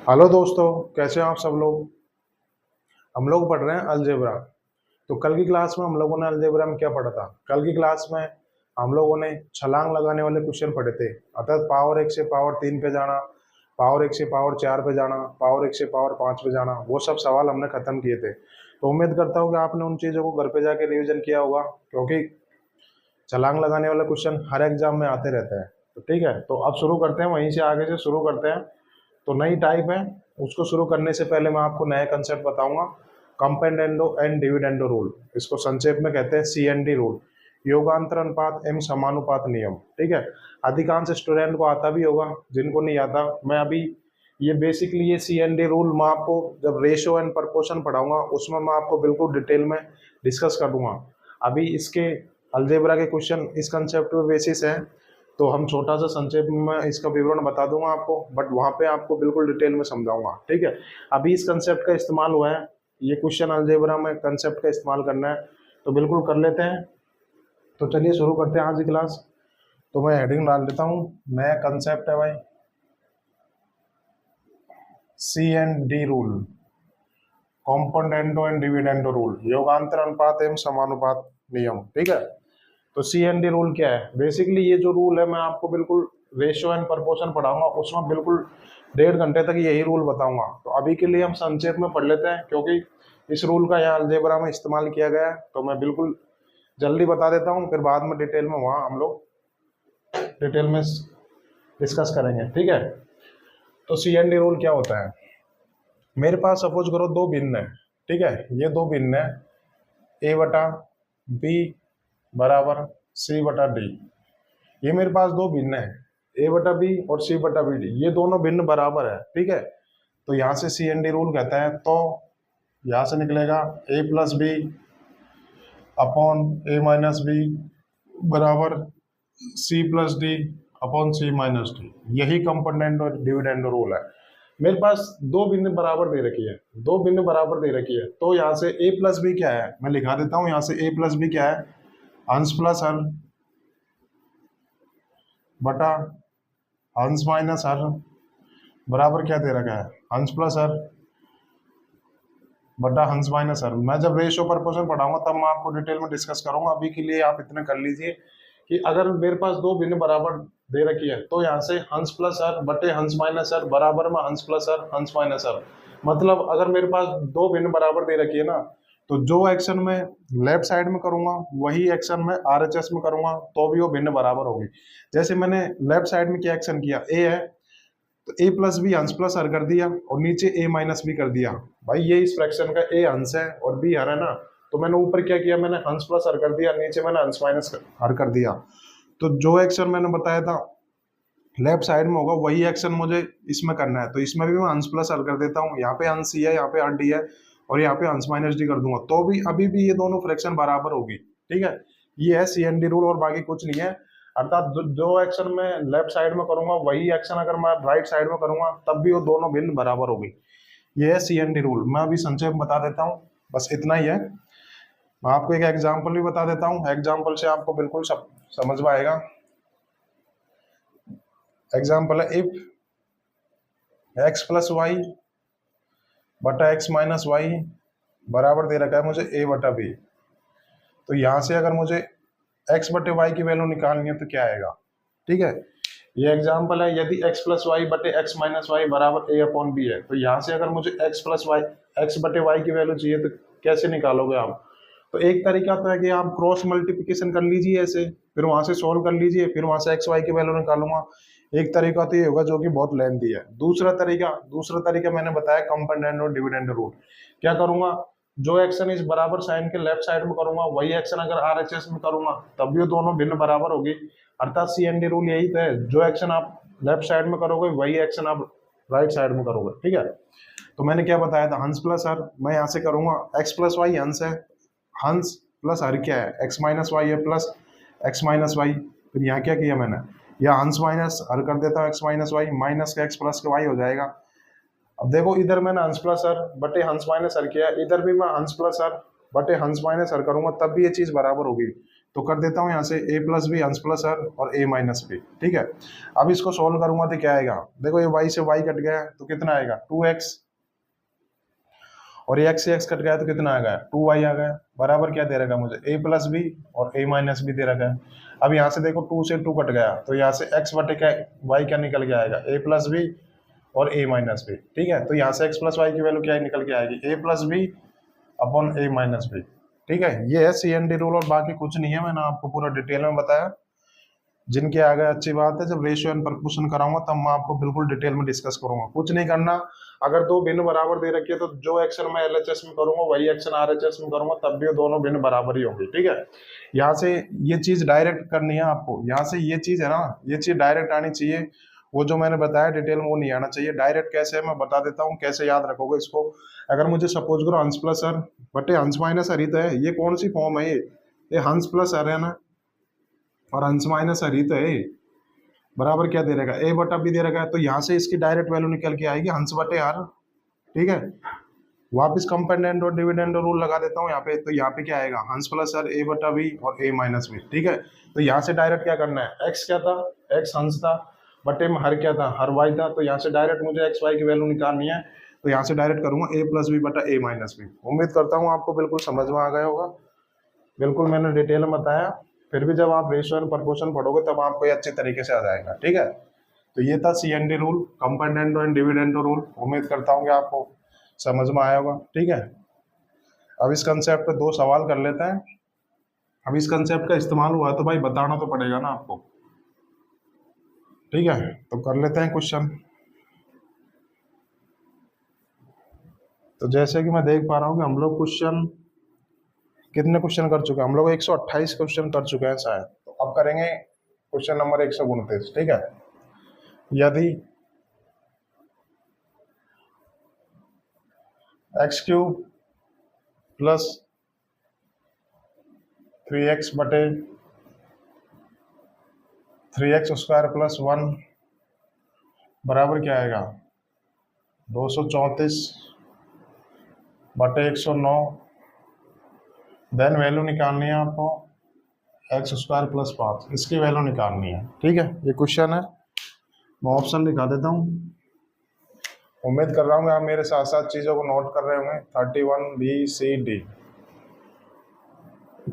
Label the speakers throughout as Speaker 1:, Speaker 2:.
Speaker 1: Hello दोस्तों, कैसे हैं आप सब लोग। हम लोग पढ़ रहे हैं अलजेब्रा। तो कल की क्लास में हम लोगों ने अलजेब्रा में क्या पढ़ा था। कल की क्लास में हम लोगों ने छलांग लगाने वाले क्वेश्चन पढ़े थे, अर्थात पावर 1 से पावर 3 पे जाना, पावर 1 से पावर 4 पे जाना, पावर 1 से पावर 5 पे जाना। वो सब सवाल हमने खत्म किए थे। तो उम्मीद करता हूँ कि आपने उन चीज़ों को घर पे जाके रिवीजन किया होगा, क्योंकि छलांग लगाने वाले क्वेश्चन हर एग्जाम में आते रहते हैं। तो ठीक है, तो अब शुरू करते हैं, वहीं से आगे से शुरू करते हैं। तो नई टाइप है, उसको शुरू करने से पहले मैं आपको नया कंसेप्ट बताऊंगा। कंपेंडेंडो एंड डिविडेंडो रूल, इसको संक्षेप में कहते हैं CND रूल, योगांतर अनुपात एवं समानुपात नियम। ठीक है, अधिकांश स्टूडेंट को आता भी होगा, जिनको नहीं आता मैं अभी ये बेसिकली ये CND रूल मैं आपको जब रेशो एंड प्रपोर्शन पढ़ाऊंगा उसमें मैं आपको बिल्कुल डिटेल में डिस्कस कर दूंगा। अभी इसके अलजेब्रा के क्वेश्चन इस कंसेप्ट पे बेसिस है, तो हम छोटा सा संक्षेप में मैं इसका विवरण बता दूंगा आपको, बट वहां पे आपको बिल्कुल डिटेल में समझाऊंगा। ठीक है, अभी इस कंसेप्ट का इस्तेमाल हुआ है, ये क्वेश्चन अलजेब्रा में कंसेप्ट का इस्तेमाल करना है, तो बिल्कुल कर लेते हैं। तो चलिए शुरू करते हैं आज की क्लास। तो मैं हेडिंग डाल देता हूँ, नया कंसेप्ट है भाई, CND rule, componendo and dividendo rule, योगांतर अनुपात एवं समानुपात नियम। ठीक है, तो CND रूल क्या है। बेसिकली ये जो रूल है मैं आपको बिल्कुल रेशियो एंड प्रपोर्शन पढ़ाऊंगा, उसमें बिल्कुल 1.5 घंटे तक यही रूल बताऊंगा। तो अभी के लिए हम संक्षेप में पढ़ लेते हैं, क्योंकि इस रूल का यहाँ अलजेब्रा में इस्तेमाल किया गया है। तो मैं बिल्कुल जल्दी बता देता हूँ, फिर बाद में डिटेल में वहाँ हम लोग डिटेल में डिस्कस करेंगे। ठीक है, तो CND रूल क्या होता है। मेरे पास सपोज करो दो भिन्न है। ठीक है, ये दो भिन्न है, A/B बराबर C/D। ये मेरे पास दो भिन्न है, A/B और C/BD, ये दोनों भिन्न बराबर है। ठीक है, तो यहाँ से CND रूल कहता है, तो यहाँ से निकलेगा A+B अपॉन A-B बराबर C+D अपॉन C-D। यही कंपोनेंट और डिविडेंड रूल है। मेरे पास दो भिन्न बराबर दे रखी है, दो भिन्न बराबर दे रखी है, तो यहाँ से A+B क्या है मैं लिखा देता हूँ। यहाँ से A+B क्या है, अंश प्लस हर बटा अंश माइनस हर बराबर क्या दे रखा है, अंश प्लस हर बटा हंस माइनस हर। मैं जब रेशियो प्रपोर्शन पढ़ाऊंगा तब मैं आपको डिटेल में डिस्कस करूंगा। अभी के लिए आप इतना कर लीजिए कि अगर मेरे पास दो भिन्न बराबर दे रखी है, तो यहाँ से हंस प्लस हर बटे हंस माइनस हर बराबर में हंस प्लस हर हंस माइनस हर। मतलब अगर मेरे पास दो भिन्न बराबर दे रखी है ना, तो जो एक्शन मैं लेफ्ट साइड में करूंगा वही एक्शन मैं RHS में करूंगा, तो भी वो भिन्न बराबर होगी। जैसे मैंने लेफ्ट साइड में क्या एक्शन किया, A है, तो A+B अंश प्लस हर कर दिया और नीचे A- भी कर दिया। भाई ये इस फ्रैक्शन का A अंश है और B हर है ना, तो मैंने ऊपर क्या किया, मैंने अंश प्लस हर कर दिया, नीचे मैंने अंश माइनस हर कर दिया। तो जो एक्शन मैंने बताया था लेफ्ट साइड में होगा वही एक्शन मुझे इसमें करना है, तो इसमें भी मैं अंश प्लस हर कर देता हूँ। यहाँ पे अंश C है, यहाँ पे RD है, और यहाँ पे अंश माइनस D कर दूंगा, तो भी अभी भी ये दोनों फ्रैक्शन बराबर होगी। ठीक है, ये है CND रूल और बाकी कुछ नहीं है। अर्थात जो एक्शन मैं लेफ्ट साइड में करूंगा वही एक्शन अगर मैं राइट साइड में करूंगा तब भी वो दोनों भिन्न बराबर होगी। ये है CND रूल। मैं अभी संक्षेप में बता देता हूँ, बस इतना ही है। मैं आपको एक एग्जाम्पल भी बता देता हूँ, एग्जाम्पल से आपको बिल्कुल समझ में आएगा। एग्जाम्पल है, इफ x+y बटा x माइनस वाई बराबर दे रखा है मुझे A/B। तो यहाँ से अगर मुझे x/y की वैल्यू निकालनी है तो क्या आएगा। ठीक है, ये एग्जाम्पल है, यदि x+y बटे x माइनस वाई बराबर A/B है, तो यहाँ से अगर मुझे x/y की वैल्यू चाहिए तो कैसे निकालोगे आप। तो एक तरीका तो है कि आप क्रॉस मल्टीप्लिकेशन कर लीजिए ऐसे, फिर वहां से सॉल्व कर लीजिए, फिर वहां से x y की वैल्यू निकालूंगा। एक तरीका तो ये होगा जो कि बहुत लेंथी है। दूसरा तरीका मैंने बताया कंपोनेंट और डिविडेंड रूल। क्या करूंगा, जो एक्शन इस बराबर साइन के लेफ्ट साइड में करूंगा वही एक्शन अगर RHS में करूंगा तब भी वो दोनों भिन्न बराबर होगी। अर्थात CND रूल यही तो है, जो एक्शन आप लेफ्ट साइड में करोगे वही एक्शन आप राइट साइड में करोगे। ठीक है, तो मैंने क्या बताया था, हंस प्लस हर मैं यहाँ से करूंगा, x+y हंस है, हंस प्लस हर क्या है, x-y है प्लस x-y। फिर यहाँ क्या किया मैंने, यहाँ हंस माइनस हर कर देता हूँ x-y, माइनस का x प्लस का y हो जाएगा। अब देखो इधर मैंने हंस प्लस हर बटे हंस माइनस हर किया, इधर भी मैं हंस प्लस हर बटे हंस माइनस हर करूंगा तब भी ये चीज बराबर होगी। तो कर देता हूँ यहाँ से a प्लस बी अंश प्लस r और a माइनस बी, ठीक है। अब इसको सोल्व करूंगा तो क्या आएगा, देखो ये y से y कट गया है तो कितना आएगा 2x, और ये x से x कट गया तो कितना आ गया 2y आ गया, बराबर क्या दे रखा है मुझे a प्लस बी और a माइनस बी दे रखा है। अब यहाँ से देखो 2 से 2 कट गया तो यहाँ से x बटे क्या y क्या निकल के आएगा a प्लस बी और a माइनस बी, ठीक है। तो यहाँ से x प्लस वाई की वैल्यू क्या निकल के आएगी a plus B upon a minus B, ठीक है। ये है CND रूल और बाकी कुछ नहीं है, मैंने आपको पूरा डिटेल में बताया। जिनके आ गए अच्छी बात है, जब रेशियो एंड प्रपोर्शन कराऊंगा तब मैं आपको बिल्कुल डिटेल में डिस्कस करूंगा। कुछ नहीं करना, अगर दो भिन्न बराबर दे रखी है तो जो एक्शन मैं LHS में करूंगा वही एक्शन RHS में करूंगा, तब भी दोनों भिन्न बराबर ही होंगे, ठीक है। यहाँ से ये चीज डायरेक्ट करनी है आपको, यहाँ से ये चीज है ना, ये चीज डायरेक्ट आनी चाहिए। वो जो मैंने बताया डिटेल में वो नहीं आना चाहिए। डायरेक्ट कैसे है मैं बता देता हूँ, कैसे याद रखोगे इसको। अगर मुझे सपोज करो हंस प्लस r बटे हंस माइनस r ही तो है, ये कौन सी फॉर्म है, ये हंस प्लस r है ना, और हंस माइनस r ही तो है, बराबर क्या दे रहेगा a बटा b दे रहेगा। तो यहाँ से इसकी डायरेक्ट वैल्यू निकल के आएगी हंस बटे r, ठीक है। वापिस कंपेंडेंट और डिविडेंड रूल लगा देता हूँ यहाँ पे, तो यहाँ पे क्या आएगा हंस प्लस r a बटा b और a माइनस b, ठीक है। तो यहाँ से डायरेक्ट क्या करना है, x क्या था, x हंस था, बटे में हर क्या था, हर y था। तो यहाँ से डायरेक्ट मुझे x y की वैल्यू निकालनी है, तो यहाँ से डायरेक्ट करूंगा a प्लस बी बटा a माइनस बी। उम्मीद करता हूँ आपको बिल्कुल समझ में आ गया होगा, बिल्कुल मैंने डिटेल में बताया। फिर भी जब आप रेशियो एंड प्रपोर्शन पढ़ोगे तब आपको ये अच्छे तरीके से आ जाएगा, ठीक है। तो ये था CND rule, componendo and dividend rule. उम्मीद करता हूँ कि आपको समझ में आया होगा, ठीक है। अब इस कंसेप्ट पे 2 सवाल कर लेते हैं। अब इस कंसेप्ट का इस्तेमाल हुआ तो भाई बताना तो पड़ेगा ना आपको, ठीक है। तो कर लेते हैं क्वेश्चन। तो जैसे कि मैं देख पा रहा हूँ कि हम लोग क्वेश्चन कितने क्वेश्चन कर चुके हैं, हम लोग 128 क्वेश्चन कर चुके हैं शायद। तो अब करेंगे क्वेश्चन नंबर 129, ठीक है। यदि x क्यूब प्लस 3x बटे 3x स्क्वायर प्लस 1 बराबर क्या आएगा 234 बटे 109, देन वैल्यू निकालनी है आपको x स्क्वायर प्लस 5, इसकी वैल्यू निकालनी है, ठीक है। ये क्वेश्चन है, मैं ऑप्शन लिखा देता हूँ। उम्मीद कर रहा हूँ कि आप मेरे साथ साथ चीज़ों को नोट कर रहे होंगे। 31 BCD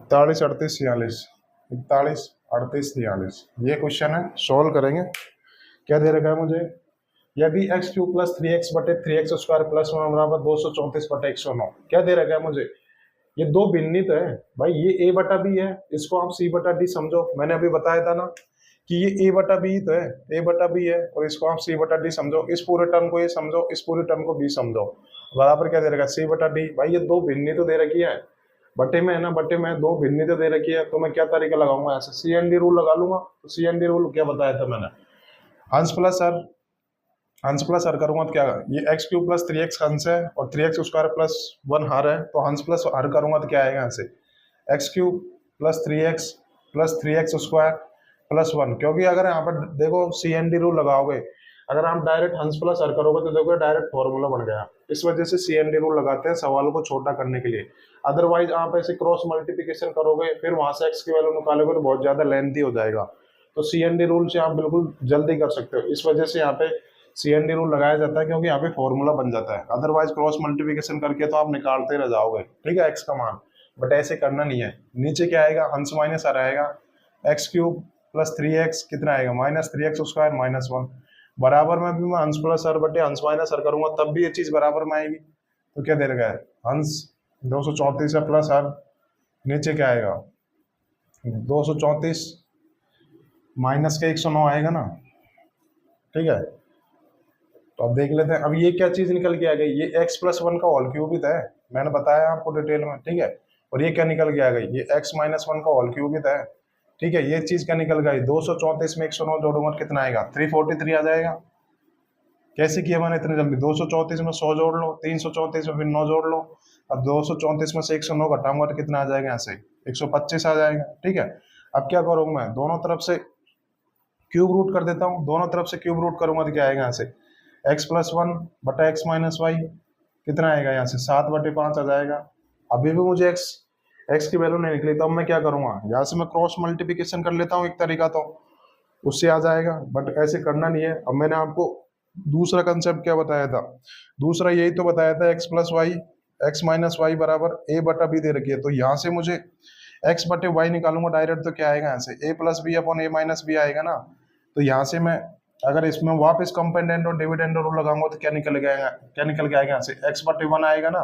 Speaker 1: 41 38 46 41 38 46 ये क्वेश्चन है, सोल्व करेंगे। क्या दे रखा है मुझे, यदि x क्यूब प्लस 3x बटे 3x स्क्वायर प्लस 1 बराबर 234 बटे 109, क्या दे रखा है मुझे, ये दो भिन्नित है भाई, ये a बटा b है, इसको आप c बटा d समझो। मैंने अभी बताया था ना कि ये a बटा b तो है, a बटा b है, और इसको आप c बटा d समझो। इस पूरे टर्म को ये समझो, इस पूरे टर्म को b समझो, बराबर क्या दे रखा है c बटा d। भाई ये दो भिन्नित तो दे रखी है, बटे में है ना, बटे में दो भिन्नित तो दे रखी है। तो मैं क्या तरीका लगाऊंगा, ऐसे CND रूल लगा लूंगा। तो CND रूल क्या बताया था मैंने, हंस प्लस हर करूंगा तो क्या, ये x क्यूब प्लस 3x हंस है और 3x स्क्वायर प्लस 1 हर है, तो हंस प्लस हर करूंगा तो क्या आएगा, यहाँ से x cube plus 3x square plus 1। क्योंकि अगर यहाँ पर देखो CND रूल लगाओगे, अगर आप डायरेक्ट हंस प्लस हर करोगे तो देखो डायरेक्ट फॉर्मूला बन गया। इस वजह से CND रूल लगाते हैं सवालों को छोटा करने के लिए। अदरवाइज आप ऐसे क्रॉस मल्टीप्लिकेशन करोगे, फिर वहां से x की वैल्यू निकालोगे तो बहुत ज्यादा लेंथी हो जाएगा। तो CND रूल से आप बिल्कुल जल्दी कर सकते हो। इस वजह से यहाँ पे CND रूल लगाया जाता है, क्योंकि यहाँ पे फॉर्मूला बन जाता है। अदरवाइज क्रॉस मल्टीप्लिकेशन करके तो आप निकालते रह जाओगे, ठीक है, x का मान। बट ऐसे करना नहीं है। नीचे क्या आएगा, हंस माइनस आ रहेगा, x क्यूब प्लस 3x कितना आएगा माइनस 3x स्क्वायर माइनस 1, बराबर में भी मैं हंस प्लस हर बटे हंस माइनस हर करूंगा तब भी ये चीज बराबर में आएगी। तो क्या दे रखा है, हंस 234 है प्लस हर, नीचे क्या आएगा 234 माइनस के 109 आएगा ना, ठीक है। तो अब देख लेते हैं, अब ये क्या चीज निकल के आ गई, ये x प्लस 1 का होल क्यूबिक है, मैंने बताया आपको डिटेल में, ठीक है। और ये क्या निकल के आ गई, ये x माइनस 1 का होल क्यूबिक है, ठीक है। ये चीज क्या निकल गई, 234 में 109 जोड़ूंगा कितना आएगा 343 आ जाएगा। कैसे किया मैंने इतने जल्दी, 234 में 100 जोड़ लो, 334 में फिर 9 जोड़ लो, अब 234 में से 109 घटाऊंगा तो कितना आ जाएगा, यहाँ से 125 आ जाएगा, ठीक है। अब क्या करूंगा मैं, दोनों तरफ से क्यूब रूट कर देता हूँ, दोनों तरफ से क्यूब रूट करूंगा तो क्या आएगा, यहाँ से x प्लस 1 बटा x माइनस वाई कितना आएगा, यहाँ से 7 बटे 5 आ जाएगा। अभी भी मुझे एक्स की वैल्यू नहीं निकली तो अब मैं क्या करूंगा, यहाँ से मैं क्रॉस मल्टीप्लिकेशन कर लेता हूँ एक तरीका, तो उससे आ जाएगा, बट ऐसे करना नहीं है। अब मैंने आपको दूसरा कंसेप्ट क्या बताया था, दूसरा यही तो बताया था X plus Y, X minus Y बराबर ए बटा बी दे रखी है, तो यहाँ से मुझे एक्स बटे वाई निकालूंगा डायरेक्ट, तो क्या आएगा यहाँ से ए प्लस बी अपॉन ए माइनस बी आएगा ना। तो यहाँ से मैं अगर इसमें वापस कंपेंडेंट और डिविडेंड रूल लगाऊंगा तो क्या निकल गया, क्या निकल के आएगा यहाँ से एक्स बटे वन आएगा ना,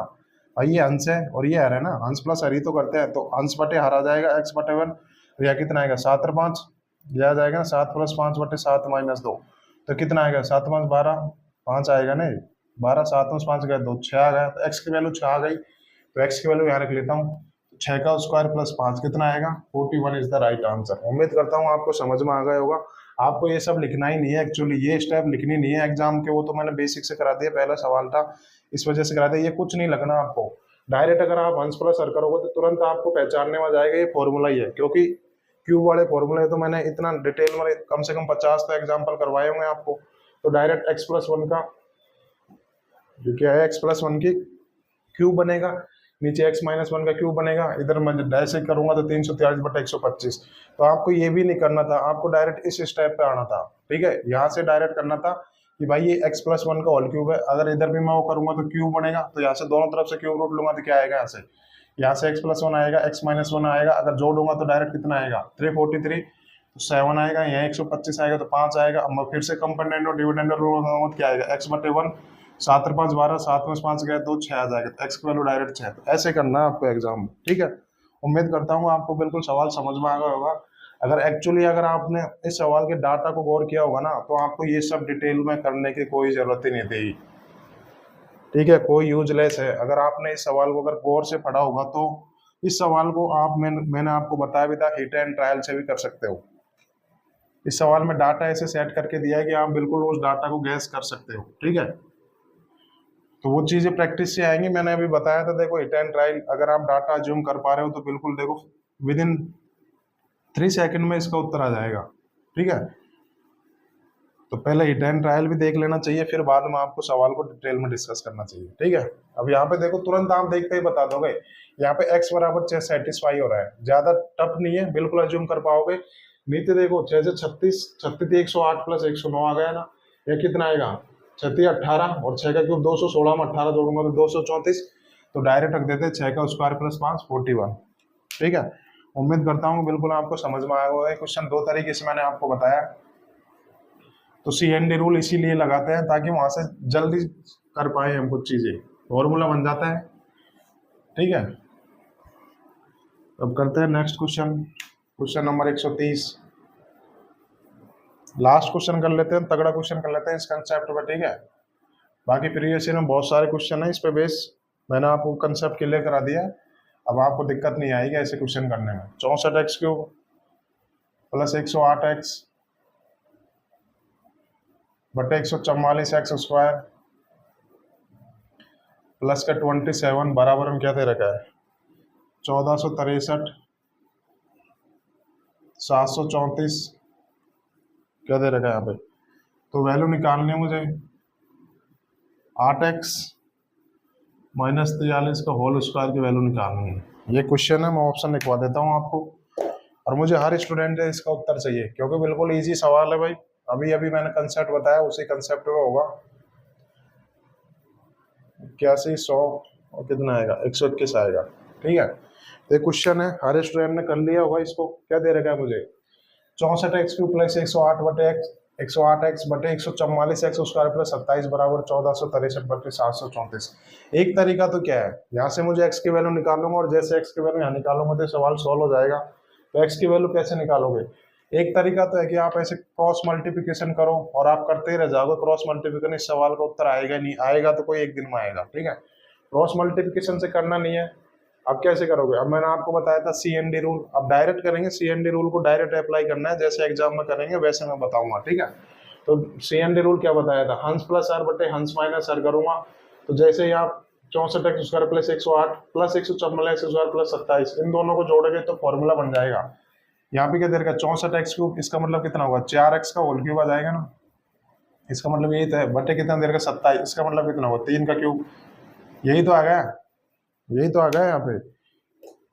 Speaker 1: और ये अंश है और ये हर है ना, अंश प्लस हर ही तो करते हैं, तो अंश बटे हर आ जाएगा एक्स बटे वन, तो यह कितना आएगा 7 और 5, यह आ जाएगा ना 7 प्लस 5 बटे 7 माइनस 2, तो कितना आएगा 7 5 12, 5 आएगा नहीं 12, 7 में 5 गए 2, 6 आ गया, तो एक्स की वैल्यू 6 आ गई, तो एक्स की वैल्यू यहाँ रख लेता हूँ, 6 का स्क्वायर प्लस 5 कितना आएगा 41 इज द राइट आंसर। उम्मीद करता हूँ आपको समझ में आ गया होगा। आपको ये सब लिखना ही नहीं है एक्चुअली, ये स्टेप लिखनी नहीं है एग्जाम के, वो तो मैंने बेसिक से करा दिया, पहला सवाल था इस वजह से करा दिया, ये कुछ नहीं लगना आपको। डायरेक्ट अगर आप अंश प्लस हर करोगे तो तुरंत आपको पहचानने में जाएगा ये फॉर्मूला ही है, क्योंकि क्यूब वाले फॉर्मूले तो मैंने इतना डिटेल में कम से कम 50 तो एग्जाम्पल करवाए होंगे आपको। तो डायरेक्ट एक्स प्लस वन का जो क्या है एक्स प्लस वन की क्यूब बनेगा, नीचे एक्स माइनस वन का क्यूब बनेगा, इधर मैं डायरेक्ट करूंगा तो 343 बटा 125। तो आपको ये भी नहीं करना था, आपको डायरेक्ट इस स्टेप पे आना था, ठीक है, यहाँ से डायरेक्ट करना था कि भाई ये एक्स प्लस वन का होल क्यूब है, अगर इधर भी मैं वो करूंगा तो क्यूब बनेगा, तो यहाँ से दोनों तरफ से क्यूब रूट लूंगा तो क्या आएगा यहाँ से एक्स प्लस वन आएगा, एक्स माइनस वन आएगा, अगर जोड़ूंगा तो डायरेक्ट कितना आएगा 343, तो 7 आएगा, यहाँ 125 आएगा तो 5 आएगा। अब मैं फिर से कंपोनेंट और डिविडेंड रूल लगाऊंगा तो क्या आएगा एक्स बटे वन, 7 और 5 12, 7 में 5 गए 2, 6 आ जाएगा, तो एक्स की वैल्यू डायरेक्ट 6। तो ऐसे करना है आपको एग्जाम में, ठीक है। उम्मीद करता हूँ आपको बिल्कुल सवाल समझ में आ गया होगा। अगर एक्चुअली अगर आपने इस सवाल के डाटा को गौर किया होगा ना, तो आपको ये सब डिटेल में करने की कोई जरूरत ही नहीं थी, ठीक है, कोई यूजलेस है। अगर आपने इस सवाल को अगर गौर से पढ़ा होगा तो इस सवाल को आप मैंने आपको बताया भी था हिट एंड ट्रायल से भी कर सकते हो। इस सवाल में डाटा ऐसे सेट करके दिया है कि आप बिल्कुल उस डाटा को गैस कर सकते हो, ठीक है। तो वो चीजें प्रैक्टिस से आएंगी, मैंने अभी बताया था, देखो हिट एंड ट्रायल अगर आप डाटा ज्यूम कर पा रहे हो तो बिल्कुल देखो विद इन 3 सेकंड में इसका उत्तर आ जाएगा, ठीक है। तो पहले हिट एंड ट्रायल भी देख लेना चाहिए, फिर बाद में आपको सवाल को डिटेल में डिस्कस करना चाहिए, ठीक है। अब यहाँ पे देखो तुरंत आप देखते ही बता दोगे, यहाँ पे x बराबर 6 सेटिस्फाई हो रहा है, ज्यादा टफ नहीं है, बिल्कुल अज्यूम कर पाओगे। नीचे देखो 6 से 36, 36 108 प्लस 109 आ गया ना, ये कितना आएगा 36 18, और 6 का क्यूब 216 में 18 जोड़ूंगा तो 234, तो डायरेक्ट रख देते 6 का स्क्वायर प्लस 5 41, ठीक है। उम्मीद करता हूँ बिल्कुल आपको समझ में आया होगा। क्वेश्चन 2 तरीके से मैंने आपको बताया, तो CND रूल इसीलिए लगाते हैं ताकि वहां से जल्दी कर पाए हम कुछ चीजें, फॉर्मूला बन जाता है, ठीक है। अब करते हैं next question, question number 130, last question कर लेते हैं, तगड़ा क्वेश्चन कर लेते हैं इस कंसेप्ट पर, ठीक है। बाकी प्रीवियस ईयर में बहुत सारे क्वेश्चन है इस पे बेस, मैंने आपको कंसेप्ट क्लियर करा दिया है, अब आपको दिक्कत नहीं आएगी ऐसे क्वेश्चन करने में। 64x क्यूब प्लस 108x बटे 144x स्क्वायर प्लस का 27 बराबर में क्या दे रखा है 1463 734 क्या दे रखा है यहाँ पे। तो वैल्यू निकालनी है मुझे 8x माइनस 43 का होल स्क्वायर की वैल्यू निकालनी है। ये क्वेश्चन है, मैं ऑप्शन लिखवा देता हूँ आपको, और मुझे हर स्टूडेंट से इसका उत्तर चाहिए क्योंकि बिल्कुल इजी सवाल है भाई। अभी अभी मैंने कंसेप्ट बताया उसी कंसेप्ट में होगा। 81 100 और कितना आएगा 121 आएगा, ठीक है। तो ये क्वेश्चन है, हर स्टूडेंट ने कर लिया होगा इसको। क्या दे रखा है मुझे 64x क्यूब प्लस 108 बटे 108x बटे 144x स्क्वायर प्लस 27 बराबर 1463 बटे 734। एक तरीका तो क्या है, यहाँ से मुझे x की वैल्यू निकालूंगा और जैसे x की वैल्यू यहाँ निकालूंगा तो सवाल सॉल्व हो जाएगा। तो x की वैल्यू कैसे निकालोगे, एक तरीका तो है कि आप ऐसे क्रॉस मल्टीप्लिकेशन करो और आप करते ही रह जाओगे क्रॉस मल्टीप्लिकेशन, इस सवाल का उत्तर आएगा नहीं, आएगा तो कोई एक दिन में आएगा, ठीक है। क्रॉस मल्टीप्लिकेशन से करना नहीं है। अब कैसे करोगे, अब मैंने आपको बताया था CND रूल, अब डायरेक्ट करेंगे, CND रूल को डायरेक्ट अप्लाई करना है, जैसे एग्जाम में करेंगे वैसे मैं बताऊंगा, ठीक है। तो CND रूल क्या बताया था, हंस प्लस आर बटे हंस माइनस आर करूंगा। तो जैसे ही आप 64x square plus 108 plus 144x square plus 27 इन दोनों को जोड़ोगे तो फॉर्मूला बन जाएगा। यहाँ पे क्या दे रखा है 64x क्यूब, इसका मतलब कितना होगा 4x का होल क्यूब आ जाएगा ना, इसका मतलब यही तो है, बटे कितना दे रखा 27, इसका मतलब कितना होगा 3 का क्यूब, यही तो आ गया, यही तो आ गया यहाँ पे।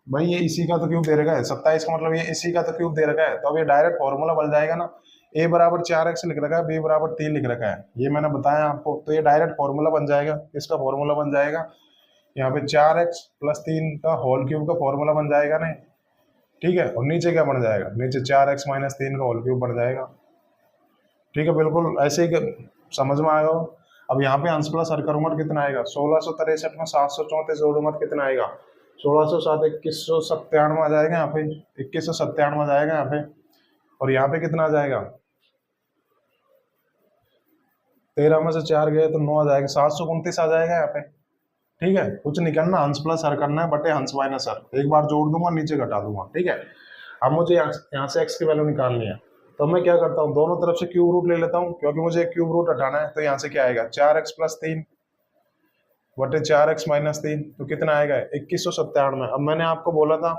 Speaker 1: भाई ये इसी का तो क्यूब दे रखा है 27 का, मतलब ये इसी का तो क्यूब दे रखा है, तो अब ये डायरेक्ट फॉर्मूला बन जाएगा ना। ए बराबर 4x लिख रखा है, बी बराबर 3 लिख रखा है, ये मैंने बताया आपको, तो ये डायरेक्ट फॉर्मूला बन जाएगा। इसका फॉर्मूला बन जाएगा यहाँ पे 4x+3 का होल क्यूब का फॉर्मूला बन जाएगा नहीं, ठीक है। और नीचे क्या बन जाएगा, नीचे 4x-3 का होल क्यूब बन जाएगा, ठीक है। बिल्कुल ऐसे ही समझ में आएगा। अब यहाँ पे अंश प्लस हर करूंगा तो कितना आएगा, 1663 में 734 जोड़ूंगा तो कितना आएगा, 1607 2197 आ जाएगा यहाँ पे, 2197 आ जाएगा यहाँ पे। और यहाँ पे कितना आ जाएगा, 13 में से 4 गए तो 9 आ जाएगा, 729 आ जाएगा यहाँ पे, ठीक है। कुछ नहीं करना, हंस प्लस हर करना है बटे हंस माइनस हर, एक बार जोड़ दूंगा नीचे घटा दूंगा, ठीक है। अब मुझे यहाँ से x की वैल्यू निकालनी है, तो मैं क्या करता हूँ, दोनों तरफ से क्यूब रूट ले लेता हूँ, क्योंकि मुझे क्यूब रूट हटाना है। तो यहाँ से क्या आएगा, 4x+3 बटे 4x-3, तो कितना आएगा 2197। अब मैंने आपको बोला था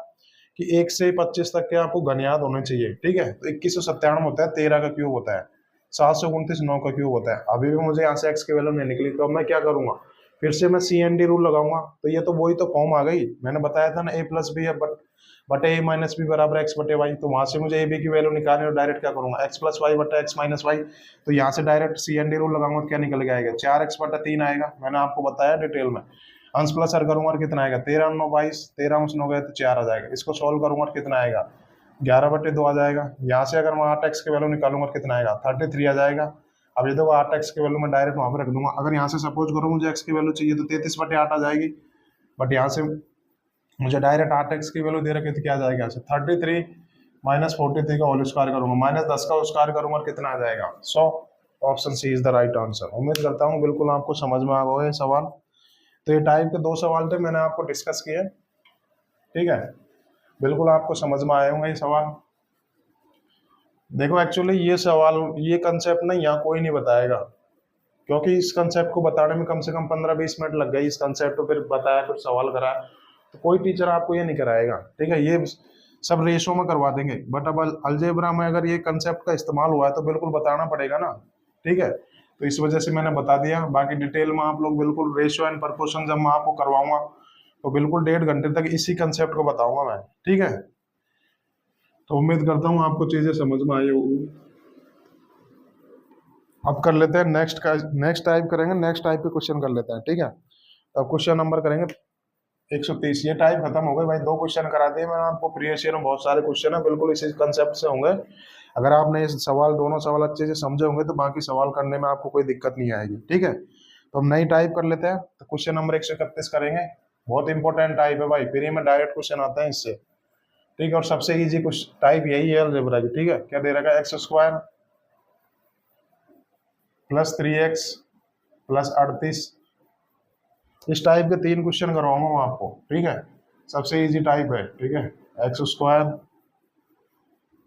Speaker 1: कि 1 से 25 तक के आपको घन याद होने चाहिए, ठीक है। तो 2197 होता है 13 का क्यूब होता है, 729 9 का क्यूब होता है। अभी भी मुझे यहाँ से x की वैल्यू नहीं निकली, तो अब मैं क्या करूंगा, फिर से मैं CND रूल लगाऊंगा। तो ये तो वही तो फॉर्म आ गई, मैंने बताया था ना a+b है बटे a-b बराबर x बटे y। तो वहां से मुझे ab की वैल्यू निकालनी, और डायरेक्ट क्या करूंगा, x+y बटे x-y। तो यहाँ से डायरेक्ट CND रूल लगाऊंगा तो क्या निकल के आएगा, 4x/3 आएगा, मैंने आपको बताया डिटेल में। अंश प्लस हर करूंगा और कितना आएगा, 13 9 22, 13 9 गए तो 4 आ जाएगा। इसको सोल्व करूंगा और कितना आएगा, 11/2 आ जाएगा। यहाँ से अगर मैं 8x की वैल्यू निकालूंगा कितना आएगा, 33 आ जाएगा। अब ये देखो 8x की वैल्यू मैं डायरेक्ट वहां पर रख दूंगा। अगर यहाँ से सपोज करो मुझे x की वैल्यू चाहिए तो 33/8 आ जाएगी, बट यहाँ से मुझे डायरेक्ट 8x की वैल्यू दे रखी तो क्या आ जाएगा, 33 - 43 का होल स्क्वायर करूंगा, -10 का स्क्वायर करूंगा और कितना आ जाएगा 100। Option C is the right answer. उम्मीद करता हूँ बिल्कुल आपको समझ में आ गया ये सवाल। तो ये टाइप के 2 सवाल थे, मैंने आपको डिस्कस किए, ठीक है। बिल्कुल आपको समझ में आए होंगे ये सवाल। देखो एक्चुअली ये सवाल, ये कंसेप्ट ना यहाँ कोई नहीं बताएगा, क्योंकि इस कंसेप्ट को बताने में कम से कम 15-20 मिनट लग गई। इस कंसेप्ट को फिर बताया, फिर सवाल कराया, तो कोई टीचर आपको ये नहीं कराएगा, ठीक है। ये सब रेशो में करवा देंगे, बट अब अलजेब्रा में अगर ये कंसेप्ट का इस्तेमाल हुआ है तो बिल्कुल बताना पड़ेगा ना, ठीक है। तो इस वजह से मैंने बता दिया। बाकी डिटेल में आप लोग बिल्कुल रेशो एंड प्रपोर्शन जब मैं आपको करवाऊंगा तो बिल्कुल 1.5 घंटे तक इसी कंसेप्ट को बताऊंगा मैं, ठीक है। तो उम्मीद करता हूँ आपको चीजें समझ में आई होगी। अब कर लेते हैं नेक्स्ट टाइप करेंगे, नेक्स्ट टाइप के क्वेश्चन कर लेते हैं, ठीक है। अब क्वेश्चन नंबर करेंगे 130। ये टाइप खत्म हो गई भाई, 2 क्वेश्चन करा दिए मैंने आपको। प्रीवियस ईयर में बहुत सारे क्वेश्चन है, बिल्कुल इसी कंसेप्ट से होंगे। अगर आपने ये दोनों सवाल अच्छे से समझे होंगे तो बाकी सवाल करने में आपको कोई दिक्कत नहीं आएगी, ठीक है। तो हम नई टाइप कर लेते हैं। तो क्वेश्चन नंबर 131 करेंगे। बहुत इंपॉर्टेंट टाइप है भाई, प्री में डायरेक्ट क्वेश्चन आता है इससे, ठीक है। और सबसे ईजी कुछ टाइप यही है अलजेब्रा की, ठीक है। क्या दे रखा है, x² + 3x + 38। इस टाइप के 3 क्वेश्चन करवाऊंगा मैं आपको, ठीक है। सबसे इजी टाइप है, ठीक है। x²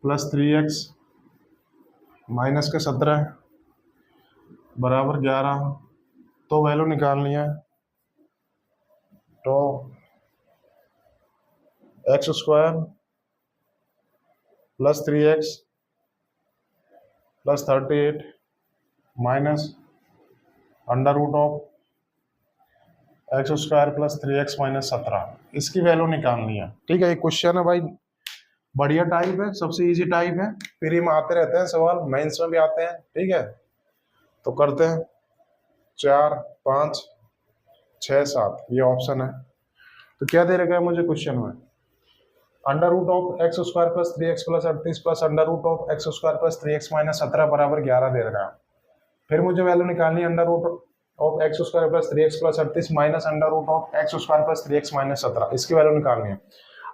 Speaker 1: + 3x - 17 बराबर 11। तो वैल्यू निकालनी है। तो x² + 3x + 38 minus √(x² + 3x - 17, इसकी वैल्यू निकालनी है, ठीक है। ये क्वेश्चन है भाई, बढ़िया टाइप है, सबसे इजी टाइप है। प्री में आते रहते हैं सवाल, मेंस में भी आते हैं, ठीक है। तो करते हैं 4 5 6 7, ये ऑप्शन है। तो क्या दे रखा है मुझे क्वेश्चन में, √(x² + 3x + 38 + √(x² + 3x - 17 बराबर 11 दे रखा है। फिर मुझे वैल्यू निकालनी है √(x² + 3x + 38 - √(x² + 3x - 17, इसकी वैल्यू निकालनी है।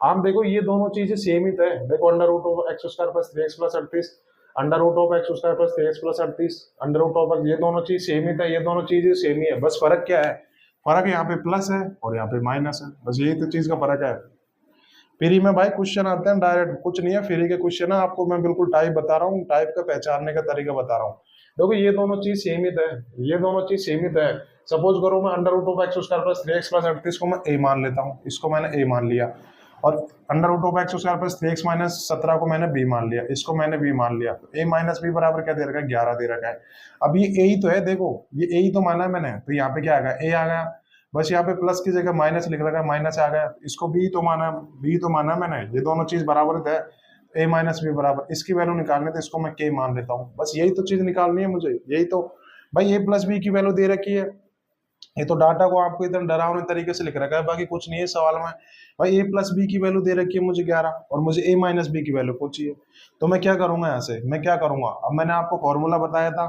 Speaker 1: आप देखो ये दोनों चीजें सेम ही थे। देखो √(x² + 3x + 38 √(x² + 3x + 38 √(, ये दोनों चीज सेम ही था, ये दोनों चीजें सेम ही है। बस फर्क क्या है, फर्क यहाँ पे प्लस है और यहाँ पे माइनस है, बस यही तो चीज का फर्क है। फ्री में भाई क्वेश्चन आते हैं डायरेक्ट, कुछ नहीं है, फ्री के क्वेश्चन है। आपको मैं बिल्कुल टाइप बता रहा हूँ, टाइप का पहचानने का तरीका बता रहा हूँ। देखो ये दोनों चीज सीमित है, ये दोनों चीज सीमित है। सपोज करो मैं √(x² + 3x + 38 को मैं a मान लेता हूँ, इसको मैंने a मान लिया, और √(x² + 3x - 17 को मैंने b मान लिया, इसको मैंने b मान लिया। तो a - b बराबर क्या दे रखा है, 11 दे रखा है। अब ये a ही तो है, देखो ये a ही तो माना है मैंने, तो यहाँ पे क्या आ गया, a आ गया। बस यहाँ पे प्लस की जगह माइनस लिख रखा है, माइनस आ गया, इसको बी तो माना मैंने, ये दोनों चीज बराबर है, ए माइनस बी बराबर, इसकी वैल्यू निकालनी तो इसको मैं के मान लेता हूँ, बस यही तो चीज निकालनी है मुझे, यही तो भाई ए प्लस बी की वैल्यू दे रखी है, ये तो डाटा को आपको इधर डरावने तरीके से लिख रखा है, बाकी कुछ नहीं है सवाल में। भाई ए प्लस बी की वैल्यू दे रखी है मुझे 11 और मुझे ए माइनस बी की वैल्यू पूछी है, तो मैं क्या करूंगा यहाँ से, मैं क्या करूंगा, अब मैंने आपको फॉर्मूला बताया था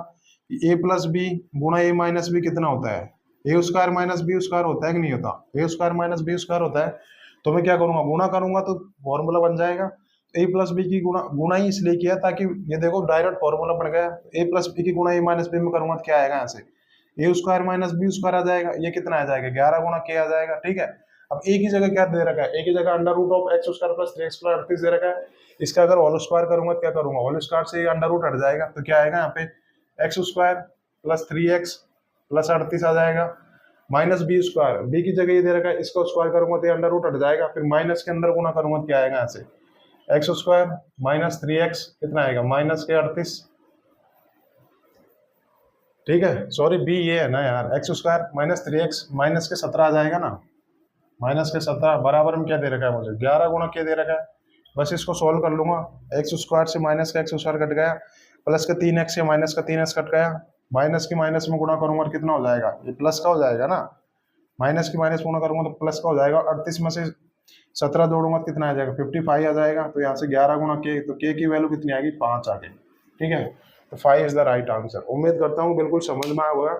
Speaker 1: कि ए प्लस बी गुणा ए माइनस बी कितना होता है, ए स्क्वायर माइनस बी स्क्वायर होता है कि नहीं होता, ए स्क्वायर माइनस बी स्क्वायर होता है, तो मैं क्या करूंगा, गुणा करूंगा तो फॉर्मूला बन जाएगा। ए प्लस बी की गुणा गुणा ही इसलिए किया ताकि ये देखो डायरेक्ट फॉर्मूला बन गया, ए प्लस बी की गुणा ए माइनस बी में करूंगा तो क्या आएगा यहाँ से, ए स्क्वायर माइनस बी स्क्वायर आ जाएगा, ये कितना आ जाएगा 11 गुणा के आ जाएगा, ठीक है। अब ए की जगह क्या दे रखा है, ए की जगह under root of X square plus 3x plus 38 दे रखा है, इसका अगर होल स्क्वायर करूंगा तो क्या करूंगा, होल स्क्वायर से अंडर रूट हट जाएगा, तो क्या आएगा यहाँ पे x square plus 3x plus 38 आ जाएगा, माइनस बी स्क्वायर, बी की जगह ये दे रखा है, इसको स्क्वायर करूंगा तो अंडर रूट हट जाएगा, फिर माइनस के अंदर गुना करूंगा तो क्या आएगा यहाँ से एक्स स्क्वायर माइनस 3x कितना आएगा माइनस के 38, ठीक है, सॉरी बी ये है ना यार, x square minus 3x minus के 17 आ जाएगा ना, माइनस के 17 बराबर में क्या दे रखा है मुझे 11 गुना क्या दे रखा है, बस इसको सोल्व कर लूंगा, एक्स स्क्वायर से माइनस का एक्स स्क्वायर कट गया, प्लस का 3x से माइनस का 3x कट गया, माइनस की माइनस में गुणा करूंगा कितना हो जाएगा, ये प्लस का हो जाएगा ना, माइनस की माइनस गुणा करूंगा तो प्लस का हो जाएगा, 38 में से 17 जोड़ूंगा तो कितना आ जाएगा 55 आ जाएगा, तो यहाँ से 11 गुना के, तो के की वैल्यू कितनी आएगी 5 आ गई, ठीक है, तो 5 इज द राइट आंसर। उम्मीद करता हूँ बिल्कुल समझ में आया होगा,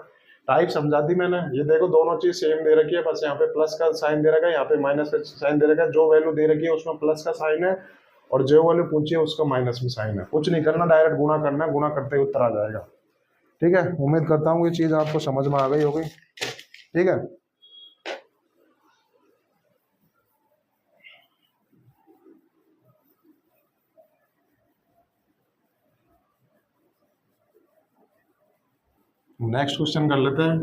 Speaker 1: टाइप समझा दी मैंने, ये देखो दोनों चीज सेम दे रखी है, बस यहाँ पे प्लस का साइन दे रखा है, यहाँ पे माइनस का साइन दे रखा है, जो वैल्यू दे रखी है उसमें प्लस का साइन है और जो वैल्यू पूछी है उसका माइनस में साइन है, कुछ नहीं करना, डायरेक्ट गुणा करना है, गुणा करते ही उत्तर आ जाएगा, ठीक है। उम्मीद करता हूँ ये चीज आपको समझ में आ गई होगी, ठीक है। नेक्स्ट क्वेश्चन कर लेते हैं।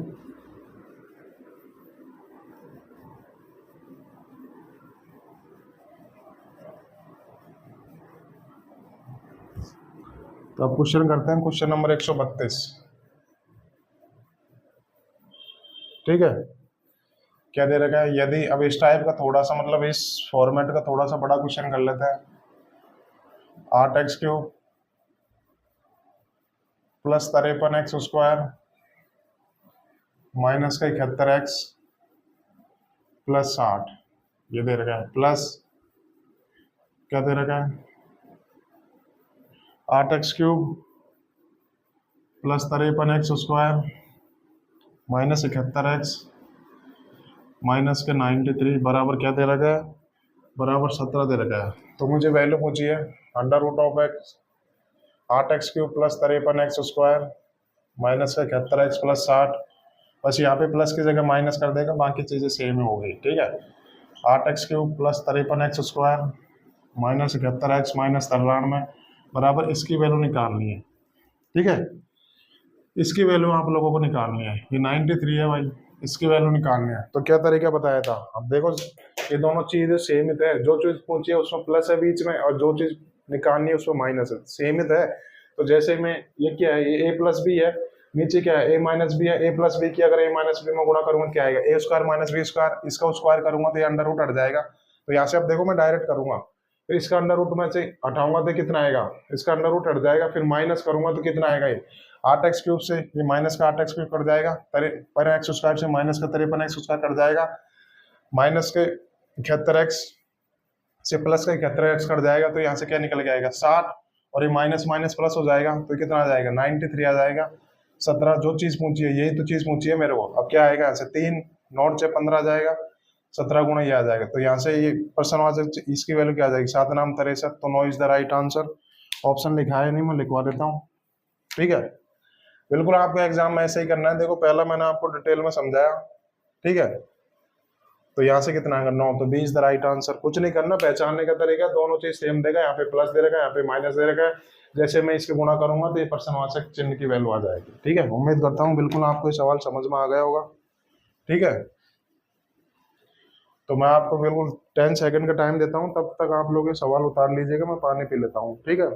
Speaker 1: तो अब क्वेश्चन करते हैं क्वेश्चन नंबर 132, ठीक है। क्या दे रखा है, यदि अब इस टाइप का थोड़ा सा मतलब इस फॉर्मेट का थोड़ा सा बड़ा क्वेश्चन कर लेते हैं, 8x³ plus 53x square minus का 71x प्लस 60, ये दे रखा है, प्लस क्या दे रखा है 8x³ plus 53x square minus 71x minus के 93 बराबर क्या दे रखा है, बराबर 17 दे रखा है, तो मुझे वैल्यू पूछी है under root of X 8x³ plus 53x square minus का 71x प्लस 60, बस यहाँ पे प्लस की जगह माइनस कर देगा, बाकी चीजें सेम ही हो गई, ठीक है। 8x³ plus 53x square minus 71x minus 93 बराबर इसकी वैल्यू निकालनी है, ठीक है, इसकी वैल्यू आप लोगों को निकालनी है, ये 93 है भाई, इसकी वैल्यू निकालनी है, तो क्या तरीका बताया था, अब देखो ये दोनों चीजें सीमित है, जो चीज पूछी है उसमें प्लस है बीच में और जो चीज निकालनी है उसमें माइनस है, सीमित है, तो जैसे में ये क्या है, ये ए प्लस बी है, नीचे क्या है ए माइनस बी है, ए प्लस बी की अगर ए माइनस बी में गुणा करूंगा क्या आएगा ए स्क्वायर माइनस बी स्क्वायर, इसका स्क्वायर करूंगा तो ये अंडर रूट हट जाएगा, तो यहाँ से अब देखो मैं डायरेक्ट करूंगा, फिर इसका अंडर रूट में से हटाऊंगा तो कितना आएगा, इसका अंडर रूट हट जाएगा, फिर माइनस करूंगा तो कितना आएगा, ये 8x³ से ये माइनस का 8x³ कट जाएगा, पर एक्स स्क्वायर से माइनस का 53x स्क्वायर कट जाएगा, माइनस के 71x से प्लस का 71x कट जाएगा, तो यहाँ से क्या निकल के आएगा 60, और ये माइनस माइनस प्लस हो जाएगा तो कितना आ जाएगा 93 आ जाएगा, 17 जो चीज पूछी है यही तो चीज पूछी है मेरे को, अब क्या आएगा यहाँ से 3 नॉट से 15 आ जाएगा, 17 गुना ये आ जाएगा, तो यहाँ से ये प्रश्नवाचक इसकी वैल्यू क्या आ जाएगी 7 नाम 63, तो 9 is the right answer, option लिखा है नहीं मैं लिखवा देता हूँ, ठीक है। बिल्कुल आपको एग्जाम में ऐसे ही करना है, देखो पहला मैंने आपको डिटेल में समझाया, ठीक है, तो यहाँ से कितना आएगा 9, तो B is the right answer, कुछ नहीं करना, पहचानने का तरीका दोनों चीज सेम देगा, यहाँ पे प्लस दे रखा है यहाँ पे माइनस दे रखा है, जैसे मैं इसके गुणा करूंगा तो ये प्रश्नवाचक चिन्ह की वैल्यू आ जाएगी, ठीक है। उम्मीद करता हूँ बिल्कुल आपको ये सवाल समझ में आ गया होगा, ठीक है। तो मैं आपको बिल्कुल 10 सेकंड का टाइम देता हूँ, तब तक आप लोग ये सवाल उतार लीजिएगा, मैं पानी पी लेता हूँ, ठीक है।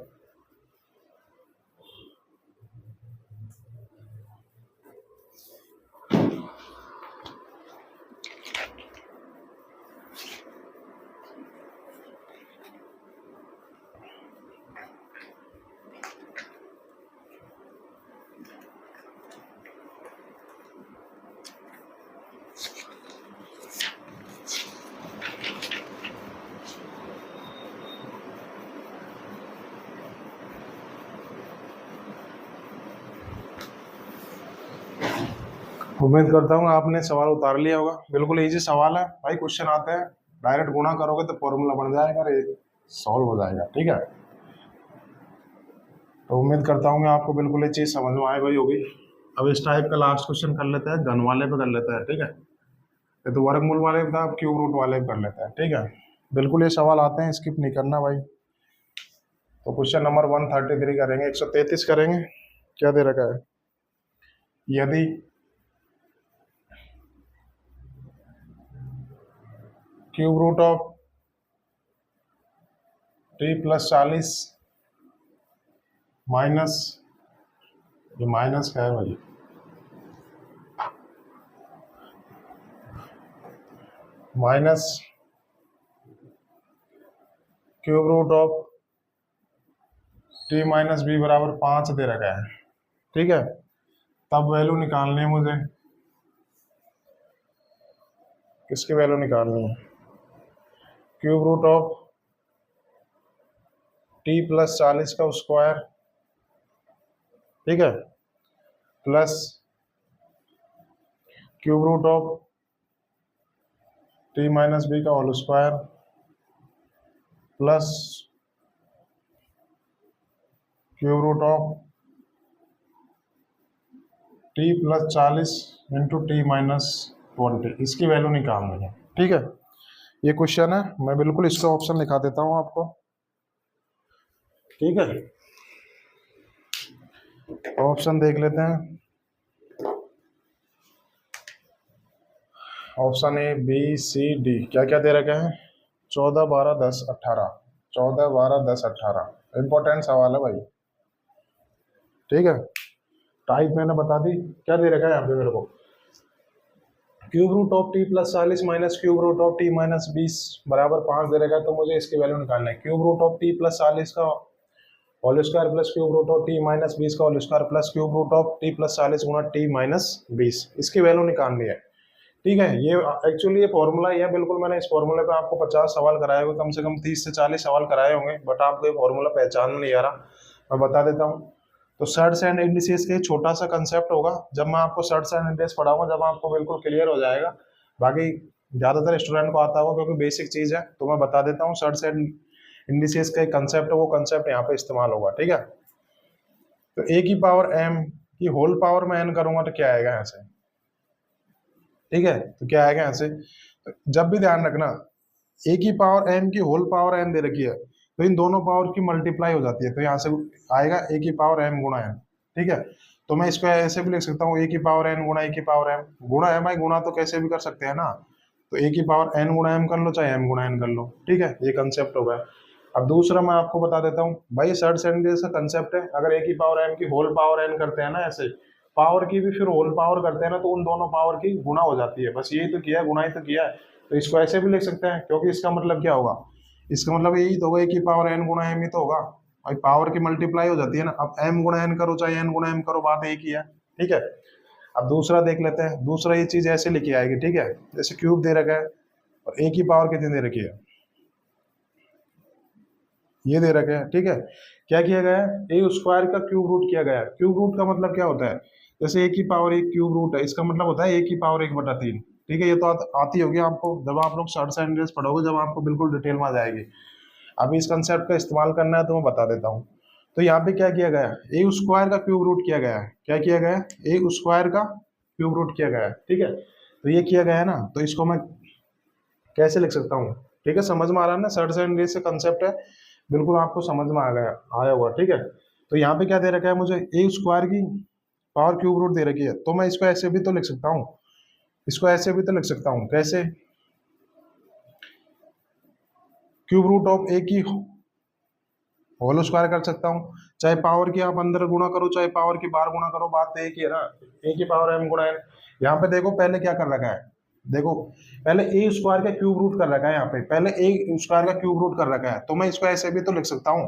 Speaker 1: उम्मीद करता हूँ आपने सवाल उतार लिया होगा। बिल्कुल इजी सवाल है भाई, क्वेश्चन आते हैं डायरेक्ट गुणा करोगे तो फॉर्मूला बन जाएगा और सॉल्व हो जाएगा। ठीक है, तो उम्मीद करता हूँ कि आपको बिल्कुल ये चीज समझ में आए गई होगी। अब इस टाइप का लास्ट क्वेश्चन कर लेते हैं, घन वाले पे कर लेते हैं। ठीक है, ये तो वर्गमूल वाले पे था, अब क्यूब रूट वाले पे कर लेते हैं। ठीक है, बिल्कुल ये सवाल आते हैं, स्किप नहीं करना भाई। तो क्वेश्चन नंबर 133 करेंगे, 133 करेंगे। क्या दे रखा है, यदि cube root of T plus 40 minus, ये माइनस क्या है भाई, minus cube root of T minus B बराबर 5 दे रखा है। ठीक है, तब वैल्यू निकालनी है मुझे। किसकी वैल्यू निकालनी है, cube root of T plus 40 का स्क्वायर, ठीक है, plus cube root of T minus B का whole square, plus cube root of T plus 40 into T minus 20, इसकी वैल्यू निकालनी है। ठीक है, ये क्वेश्चन है, मैं बिल्कुल इसका ऑप्शन लिखा देता हूं आपको। ठीक है, ऑप्शन देख लेते हैं। Option A B C D क्या क्या दे रखे हैं, 14 12 10 18, 14 12 10 18, इंपॉर्टेंट सवाल है भाई। ठीक है, टाइप मैंने बता दी, क्या दे रखा है यहाँ पे मेरे को, cube root of T plus 40 minus cube root of T minus 20 बराबर 5 दे रखा है, तो मुझे इसकी वैल्यू निकालना है। Cube root of T plus 40 का whole square plus cube root of T minus 20 का whole square plus cube root of T plus 40 गुना टी माइनस 20, इसकी वैल्यू निकालनी है। ठीक है, ये एक्चुअली ये फॉर्मूला ही है, बिल्कुल मैंने इस फॉर्मूले पे आपको 50 सवाल कराए हुए, कम से कम 30 से 40 सवाल कराए होंगे, बट आपको ये फॉर्मूला पहचान में नहीं आ रहा, मैं बता देता हूँ। तो सर्ट्स एंड इंडिसेस के छोटा सा कंसेप्ट होगा, जब मैं आपको सर्ट्स एंड इंडिसेस पढ़ाऊंगा जब आपको बिल्कुल क्लियर हो जाएगा। बाकी ज्यादातर स्टूडेंट को आता होगा क्योंकि बेसिक चीज है, तो मैं बता देता हूँ। सर्ट्स एंड इंडिसेस का एक कंसेप्ट है, वो कंसेप्ट यहाँ पे इस्तेमाल होगा। ठीक है, तो ए की पावर एम की होल पावर में एन करूंगा तो क्या आएगा यहाँ से। ठीक है, तो क्या आएगा यहाँ से, तो जब भी ध्यान रखना ए की पावर एम की होल पावर एन दे रखी है, तो इन दोनों पावर की मल्टीप्लाई हो जाती है, तो यहाँ से आएगा ए की पावर एम गुणा एन। ठीक है, तो मैं इसको ऐसे भी लिख सकता हूँ, ए की पावर एन गुणा ए की पावर एम गुणा है भाई, गुणा तो कैसे भी कर सकते हैं ना, तो ए की पावर एन गुणा एम कर लो, चाहे एम गुणा एन कर लो। ठीक है, ये कंसेप्ट हो गया। अब दूसरा मैं आपको बता देता हूँ भाई, सर्ट्स एंड इंडिसेस का कंसेप्ट है, अगर ए की पावर एन की होल पावर एन करते हैं ना, ऐसे पावर की भी फिर होल पावर करते हैं ना, तो उन दोनों पावर की गुणा हो जाती है, बस यही तो किया है, गुणा ही तो किया है। तो इसको ऐसे भी लिख सकते हैं, क्योंकि इसका मतलब क्या होगा, इसका मतलब यही तो होगा, ए की पावर एन गुणा एम ही तो होगा भाई, पावर की मल्टीप्लाई हो जाती है ना। अब एम गुणा एन करो चाहे एन गुणा एम करो, बात एक ही है। ठीक है, अब दूसरा देख लेते हैं। दूसरा ये चीज ऐसे लिखी आएगी। ठीक है, जैसे क्यूब दे रखा है और ए की पावर कितनी दे रखी है, ये दे रखे हैं। ठीक है, क्या किया गया है, ए स्क्वायर का क्यूब रूट किया गया है। क्यूब रूट का मतलब क्या होता है, जैसे ए की पावर एक क्यूब रूट है, इसका मतलब होता है ए की पावर 1/3। ठीक है, ये तो आती होगी आपको, जब आप लोग सर्ट्स एंड इंडिसेस पढ़ोगे, जब आपको बिल्कुल डिटेल में आ जाएगी। अभी इस कंसेप्ट का इस्तेमाल करना है तो मैं बता देता हूँ। तो यहाँ पे क्या किया गया है, ए स्क्वायर का क्यूब रूट किया गया है। क्या किया गया है, ए स्क्वायर का क्यूब रूट किया गया है। ठीक है, तो ये किया गया है ना, तो इसको मैं कैसे लिख सकता हूँ। ठीक है, समझ में आ रहा है ना, सर्ट्स एंड इंडिसेस का कंसेप्ट है, बिल्कुल आपको समझ में आया होगा। ठीक है, तो यहाँ पे क्या दे रखा है मुझे, ए स्क्वायर की पावर क्यूब रूट दे रखी है, तो मैं इसको ऐसे भी तो लिख सकता हूँ, इसको ऐसे भी तो लिख सकता हूँ, कैसे, क्यूब रूट ऑफ ए की होल स्क्वायर कर सकता हूँ, चाहे पावर की आप अंदर गुणा करो चाहे पावर की बाहर गुणा करो, बात तो एक ही है ना, ए की पावर एम गुणा एन। यहाँ पे देखो पहले क्या कर रखा है, देखो पहले ए स्क्वायर का क्यूब रूट कर रखा है, यहाँ पे पहले ए स्क्वायर का क्यूब रूट कर रखा है, तो मैं इसको ऐसे भी तो लिख सकता हूँ,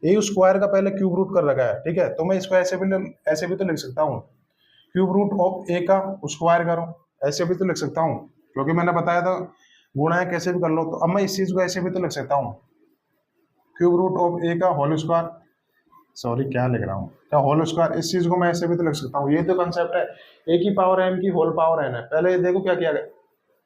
Speaker 1: ए स्क्वायर का पहले क्यूब रूट कर रखा है। ठीक है, तो मैं इसको ऐसे भी तो लिख सकता हूँ, क्यूब रूट ऑफ ए का स्क्वायर करो, ऐसे भी तो लिख सकता हूँ, क्योंकि मैंने बताया था गुणा है कैसे भी कर लो। तो अब मैं इस चीज को ऐसे भी तो लिख सकता हूँ, क्यूब रूट ऑफ ए का होल स्क्वायर सॉरी क्या लिख रहा हूँ, क्या होल स्क्वायर, इस चीज को मैं ऐसे भी तो लिख सकता हूँ, ये तो कंसेप्ट है ए की पावर एम की होल पावर एन है। पहले देखो क्या किया गया,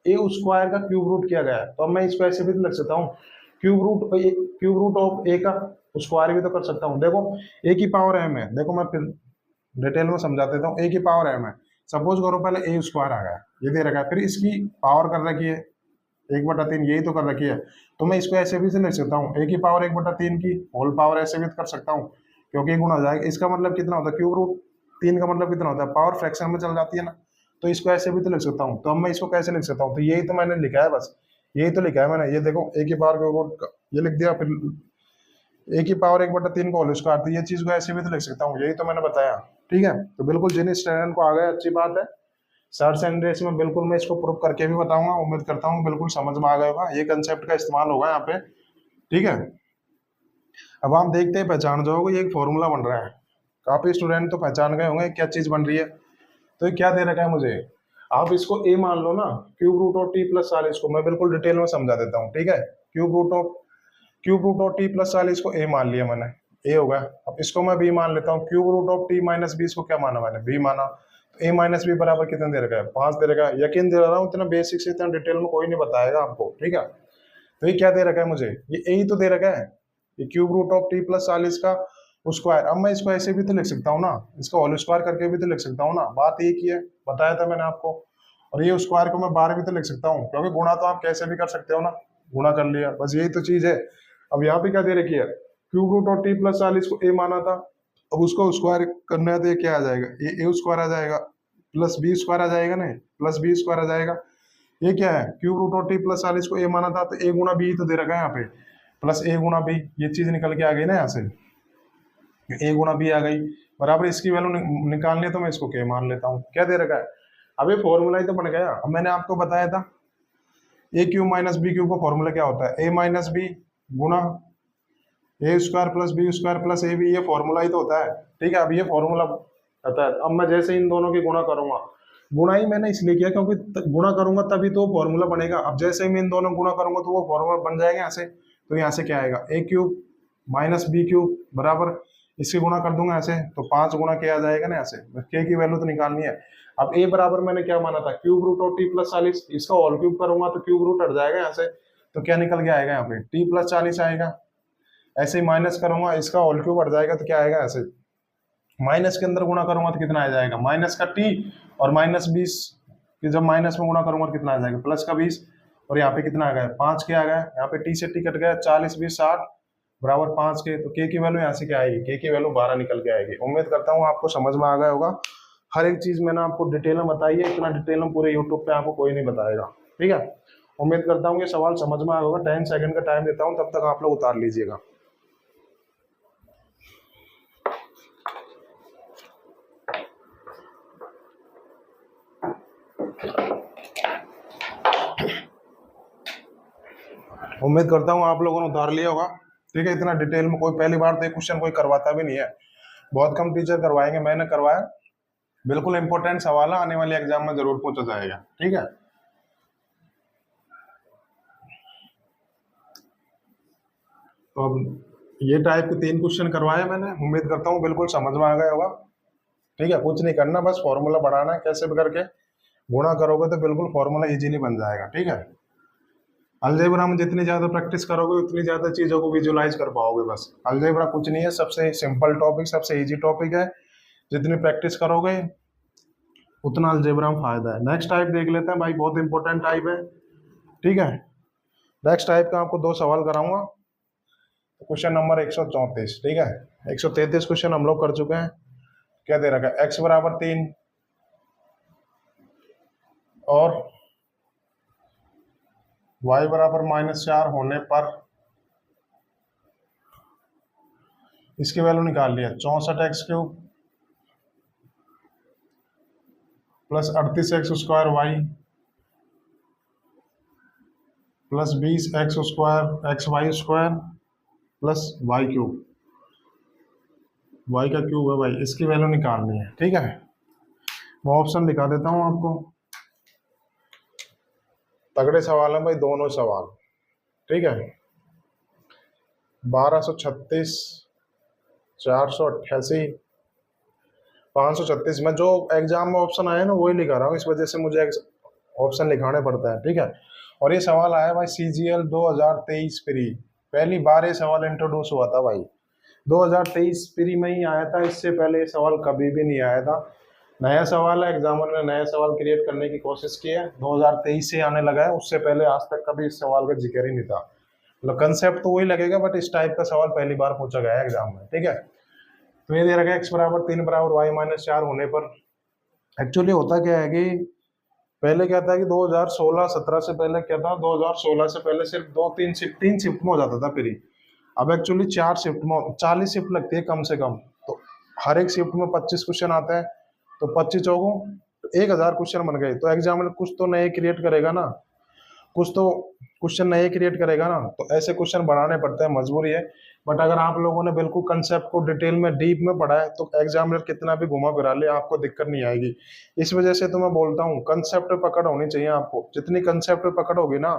Speaker 1: ए स्क्वायर का क्यूब रूट किया गया है, तो अब मैं इसको ऐसे भी तो लिख सकता हूँ क्यूब रूट ऑफ ए का स्क्वायर भी तो कर सकता हूँ। देखो ए की पावर एम है, देखो मैं फिर डिटेल में समझा देता हूँ। ए की पावर एम है, सपोज करो पहले ए स्क्वायर आ गया, ये दे रखा है, फिर इसकी पावर कर रखी है 1/3, यही तो कर रखी है। तो मैं इसको ऐसे भी से लिख सकता हूँ, ए की पावर 1/3 की होल पावर ऐसे भी तो कर सकता हूँ, क्योंकि गुणा हो जाएगा। इसका मतलब कितना होता है, क्यूब रूट 3 का मतलब कितना होता है, पावर फ्रैक्शन में चल जाती है ना, तो इसको ऐसे भी तो लिख सकता हूँ। तो अब मैं इसको कैसे लिख सकता हूँ, तो यही तो मैंने लिखा है, बस यही तो लिखा है मैंने, ये देखो ए की पावर क्यूब रूट ये लिख दिया, फिर ए की पावर 1/3 को होल स्क्वायर, तो ये चीज को ऐसे भी तो लिख सकता हूँ, यही तो मैंने बताया। ठीक है, तो बिल्कुल जिन स्टूडेंट को आ गया अच्छी बात है। सर्च एंड रेस में बिल्कुल मैं इसको प्रूव करके भी बताऊंगा, उम्मीद करता हूँ बिल्कुल समझ में आ गया होगा, ये कंसेप्ट का इस्तेमाल होगा यहाँ पे। ठीक है, अब आप देखते हैं पहचान जाओगे, ये एक फॉर्मूला बन रहा है, काफी स्टूडेंट तो पहचान गए होंगे क्या चीज बन रही है। तो ये क्या दे रखा है मुझे, आप इसको ए मान लो ना, cube root of T plus 40 को मैं बिल्कुल डिटेल में समझा देता हूँ। ठीक है, cube root of T plus 40 को ए मान लिया मैंने, ए होगा। अब इसको मैं बी मान लेता हूँ, cube root of T minus 20 को क्या माना मैंने, बी माना। तो ए माइनस बी बराबर कितना दे रखा है, 5 दे रखा है। यकीन दिला रहा हूँ इतना बेसिक से इतना डिटेल में कोई नहीं बताएगा आपको। ठीक है, तो ये क्या दे रखा है मुझे, ये ए ही तो दे रखा है, ये cube root of T plus 40 का स्क्वायर। अब मैं इसको ऐसे भी तो लिख सकता हूँ ना, इसको होल स्क्वायर करके भी तो लिख सकता हूँ ना, बात एक ही है, बताया था मैंने आपको। और ये स्क्वायर को मैं बाहर भी तो लिख सकता हूँ, क्योंकि गुणा तो आप कैसे भी कर सकते हो ना, गुणा कर लिया, बस यही तो चीज है। अब यहाँ पे क्या दे रखी है, cube root of T plus 40 को ए माना था, अब उसको स्क्वायर करना है तो ये क्या आ जाएगा, ये ए स्क्वायर आ जाएगा, प्लस बी स्क्वायर आ जाएगा, नहीं प्लस बी स्क्वायर आ जाएगा। ये क्या है, cube root of T plus 40 को ए माना था, तो ए गुना बी तो दे रखा है यहाँ पे, प्लस ए गुना बी, ये चीज निकल के आ गई ना यहाँ से, ए गुना बी आ गई बराबर, इसकी वैल्यू निकालनी है तो मैं इसको के मान लेता हूँ, क्या दे रखा है। अब ये फॉर्मूला ही तो बन गया। अब मैंने आपको बताया था A cube minus B cube का फॉर्मूला क्या होता है, ए माइनस बी गुना A square plus B square plus A B, ये फॉर्मूला ही तो होता है। ठीक है, अब ये फॉर्मूला होता है। अब मैं जैसे इन दोनों की गुणा करूंगा, गुणा ही मैंने इसलिए किया क्योंकि गुणा करूंगा तभी तो फॉर्मूला बनेगा। अब जैसे ही मैं इन दोनों गुणा करूंगा तो वो फॉर्मूला बन जाएगा यहाँ से। तो यहाँ से क्या आएगा, ए क्यूब माइनस बी क्यूब बराबर, इससे गुणा कर दूंगा ऐसे, तो 5 गुणा क्या आ जाएगा ना ऐसे, के की वैल्यू तो निकालनी है। अब ए बराबर मैंने क्या माना था, cube root of T plus 40, इसका होल क्यूब करूंगा तो क्यूब रूट हट जाएगा यहाँ से, तो क्या निकल के आएगा यहाँ पे टी प्लस 40 आएगा। ऐसे ही माइनस करूंगा, इसका होल क्यूब हट जाएगा तो क्या आएगा ऐसे, माइनस के अंदर गुणा करूंगा तो कितना आ जाएगा, माइनस का टी और -20 कि जब माइनस में गुणा करूंगा तो कितना आ जाएगा, प्लस का 20, और यहाँ पे कितना आ गया 5 के आ गया, यहाँ पे टी से टी कट गया, 40 20 60 बराबर 5 के, तो के की वैल्यू यहाँ से क्या आएगी, के की वैल्यू 12 निकल के आएगी। उम्मीद करता हूँ आपको समझ में आ गया होगा, हर एक चीज मैंने आपको डिटेल में बताई है, इतना डिटेल में पूरे यूट्यूब पे आपको कोई नहीं बताएगा। ठीक है, उम्मीद करता हूँ ये सवाल समझ में आ गया होगा। 10 सेकंड का टाइम देता हूँ, तब तक आप लोग उतार लीजिएगा। उम्मीद करता हूँ आप लोगों ने उतार लिया होगा। ठीक है, इतना डिटेल में कोई पहली बार तो क्वेश्चन कोई करवाता भी नहीं है, बहुत कम टीचर करवाएंगे, मैंने करवाया। बिल्कुल इंपॉर्टेंट सवाल है, आने वाले एग्जाम में जरूर पूछा जाएगा। ठीक है, तो अब ये टाइप के 3 क्वेश्चन करवाए मैंने, उम्मीद करता हूँ बिल्कुल समझ में आ गया होगा। ठीक है, कुछ नहीं करना, बस फॉर्मूला बढ़ाना है, कैसे भी करके गुणा करोगे तो बिल्कुल फॉर्मूला इजीली बन जाएगा। ठीक है, अलजेब्रा में जितनी ज्यादा प्रैक्टिस करोगे उतनी ज्यादा चीजों को विजुलाइज कर पाओगे। बस अलजेब्रा कुछ नहीं है, सबसे सिंपल टॉपिक, सबसे इजी टॉपिक है, जितनी प्रैक्टिस करोगे उतना अलजेब्रा में फायदा है। नेक्स्ट टाइप देख लेते हैं भाई, बहुत इंपॉर्टेंट टाइप है। ठीक है, नेक्स्ट टाइप का आपको 2 सवाल कराऊंगा। Question number 134। ठीक है, 133 क्वेश्चन हम लोग कर चुके हैं। क्या दे रखा है, x बराबर 3 और y बराबर -4 होने पर इसकी वैल्यू निकाल लिया, 64x³ plus 38x² y plus 20x² xy² plus y³ y का क्यूब है भाई, इसकी वैल्यू निकालनी है। ठीक है, मैं ऑप्शन दिखा देता हूं आपको, तगड़े सवाल है भाई दोनों सवाल। ठीक है, 1236 488, 536। मैं जो एग्जाम में ऑप्शन आया ना वही लिखा रहा हूँ, इस वजह से मुझे ऑप्शन लिखाने पड़ता है, ठीक है। और ये सवाल आया भाई CGL 2023 प्री, पहली बार ये सवाल इंट्रोड्यूस हुआ था भाई, 2023 प्री में ही आया था, इससे पहले ये सवाल कभी भी नहीं आया था। नया सवाल है, एग्जामर ने नया सवाल क्रिएट करने की कोशिश की है, 2023 से आने लगा है, उससे पहले आज तक कभी इस सवाल का जिक्र ही नहीं था। मतलब कंसेप्ट तो वही लगेगा, बट इस टाइप का सवाल पहली बार पूछा गया है एग्जाम में, ठीक है। तो ये दे रखा है x बराबर 3 बराबर y माइनस 4 होने पर। एक्चुअली होता क्या है कि पहले क्या था कि 2016-17 से पहले क्या था, 2016 से पहले सिर्फ 3 शिफ्ट में हो जाता था फ्री। अब एक्चुअली 4 शिफ्ट में 40 शिफ्ट लगती है कम से कम, तो हर एक शिफ्ट में 25 क्वेश्चन आते हैं, तो 25 चौगों 1000 क्वेश्चन बन गए। तो एग्जामिनर कुछ तो नए क्रिएट करेगा ना, कुछ तो क्वेश्चन नए क्रिएट करेगा ना, तो ऐसे क्वेश्चन बनाने पड़ते हैं, मजबूरी है। बट अगर आप लोगों ने बिल्कुल कंसेप्ट को डिटेल में डीप में पढ़ा है तो एग्जामिनर कितना भी घुमा फिरा ले आपको दिक्कत नहीं आएगी। इस वजह से तो मैं बोलता हूँ कंसेप्ट पकड़ होनी चाहिए आपको, जितनी कंसेप्ट पकड़ होगी ना,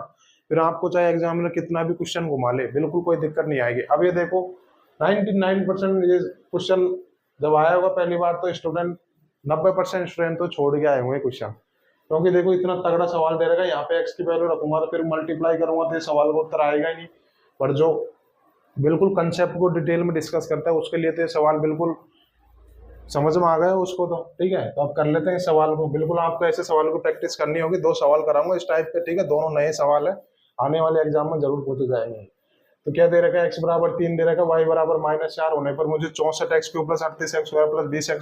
Speaker 1: फिर आपको चाहे एग्जामिनर कितना भी क्वेश्चन घुमा ले बिल्कुल कोई दिक्कत नहीं आएगी। अब ये देखो 99% ये क्वेश्चन जब आया होगा पहली बार तो स्टूडेंट 90% स्टूडेंट तो छोड़ के आए होंगे क्वेश्चन, क्योंकि देखो इतना तगड़ा सवाल दे रहेगा, यहाँ पे x की वैल्यू रखूंगा तो फिर मल्टीप्लाई करूंगा तो ये सवाल का उत्तर आएगा ही नहीं। पर जो बिल्कुल कंसेप्ट को डिटेल में डिस्कस करता है उसके लिए तो ये सवाल बिल्कुल समझ में आ गया उसको, तो ठीक है। तो अब कर लेते हैं इस सवाल को, बिल्कुल आपको ऐसे सवाल को प्रैक्टिस करनी होगी, 2 सवाल कराऊंगा इस टाइप के, ठीक है। दोनों नए सवाल है, आने वाले एग्जाम में जरूर पूछे जाएंगे। तो क्या दे रखा है, x बराबर 3 दे रखा है, y बराबर -4 होने पर मुझे 64x³ plus 38x² plus 20x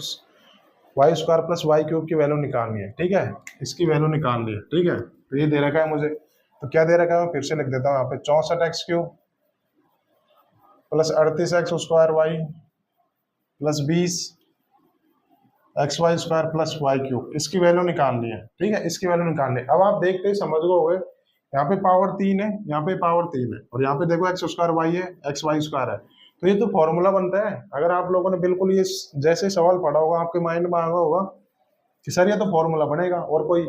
Speaker 1: Y square plus Y cube की वैल्यू निकालनी है, ठीक है। इसकी वैल्यू निकालनी है, ठीक है। तो ये दे रखा है मुझे, तो क्या दे रखा है मैं फिर से लिख देता हूँ यहाँ पे 64x³ plus 38x² Y plus 20xy² plus Y cube, इसकी वैल्यू निकालनी है, ठीक है। इसकी वैल्यू निकालनी है। अब आप देखते ही समझ गए, यहाँ पे पावर 3 है, यहाँ पे पावर 3 है, और यहाँ पे देखो x² y है, xy² है, तो ये तो फॉर्मूला बनता है। अगर आप लोगों ने बिल्कुल ये जैसे सवाल पढ़ा होगा आपके माइंड में आ गया होगा कि सर ये तो फॉर्मूला बनेगा और कोई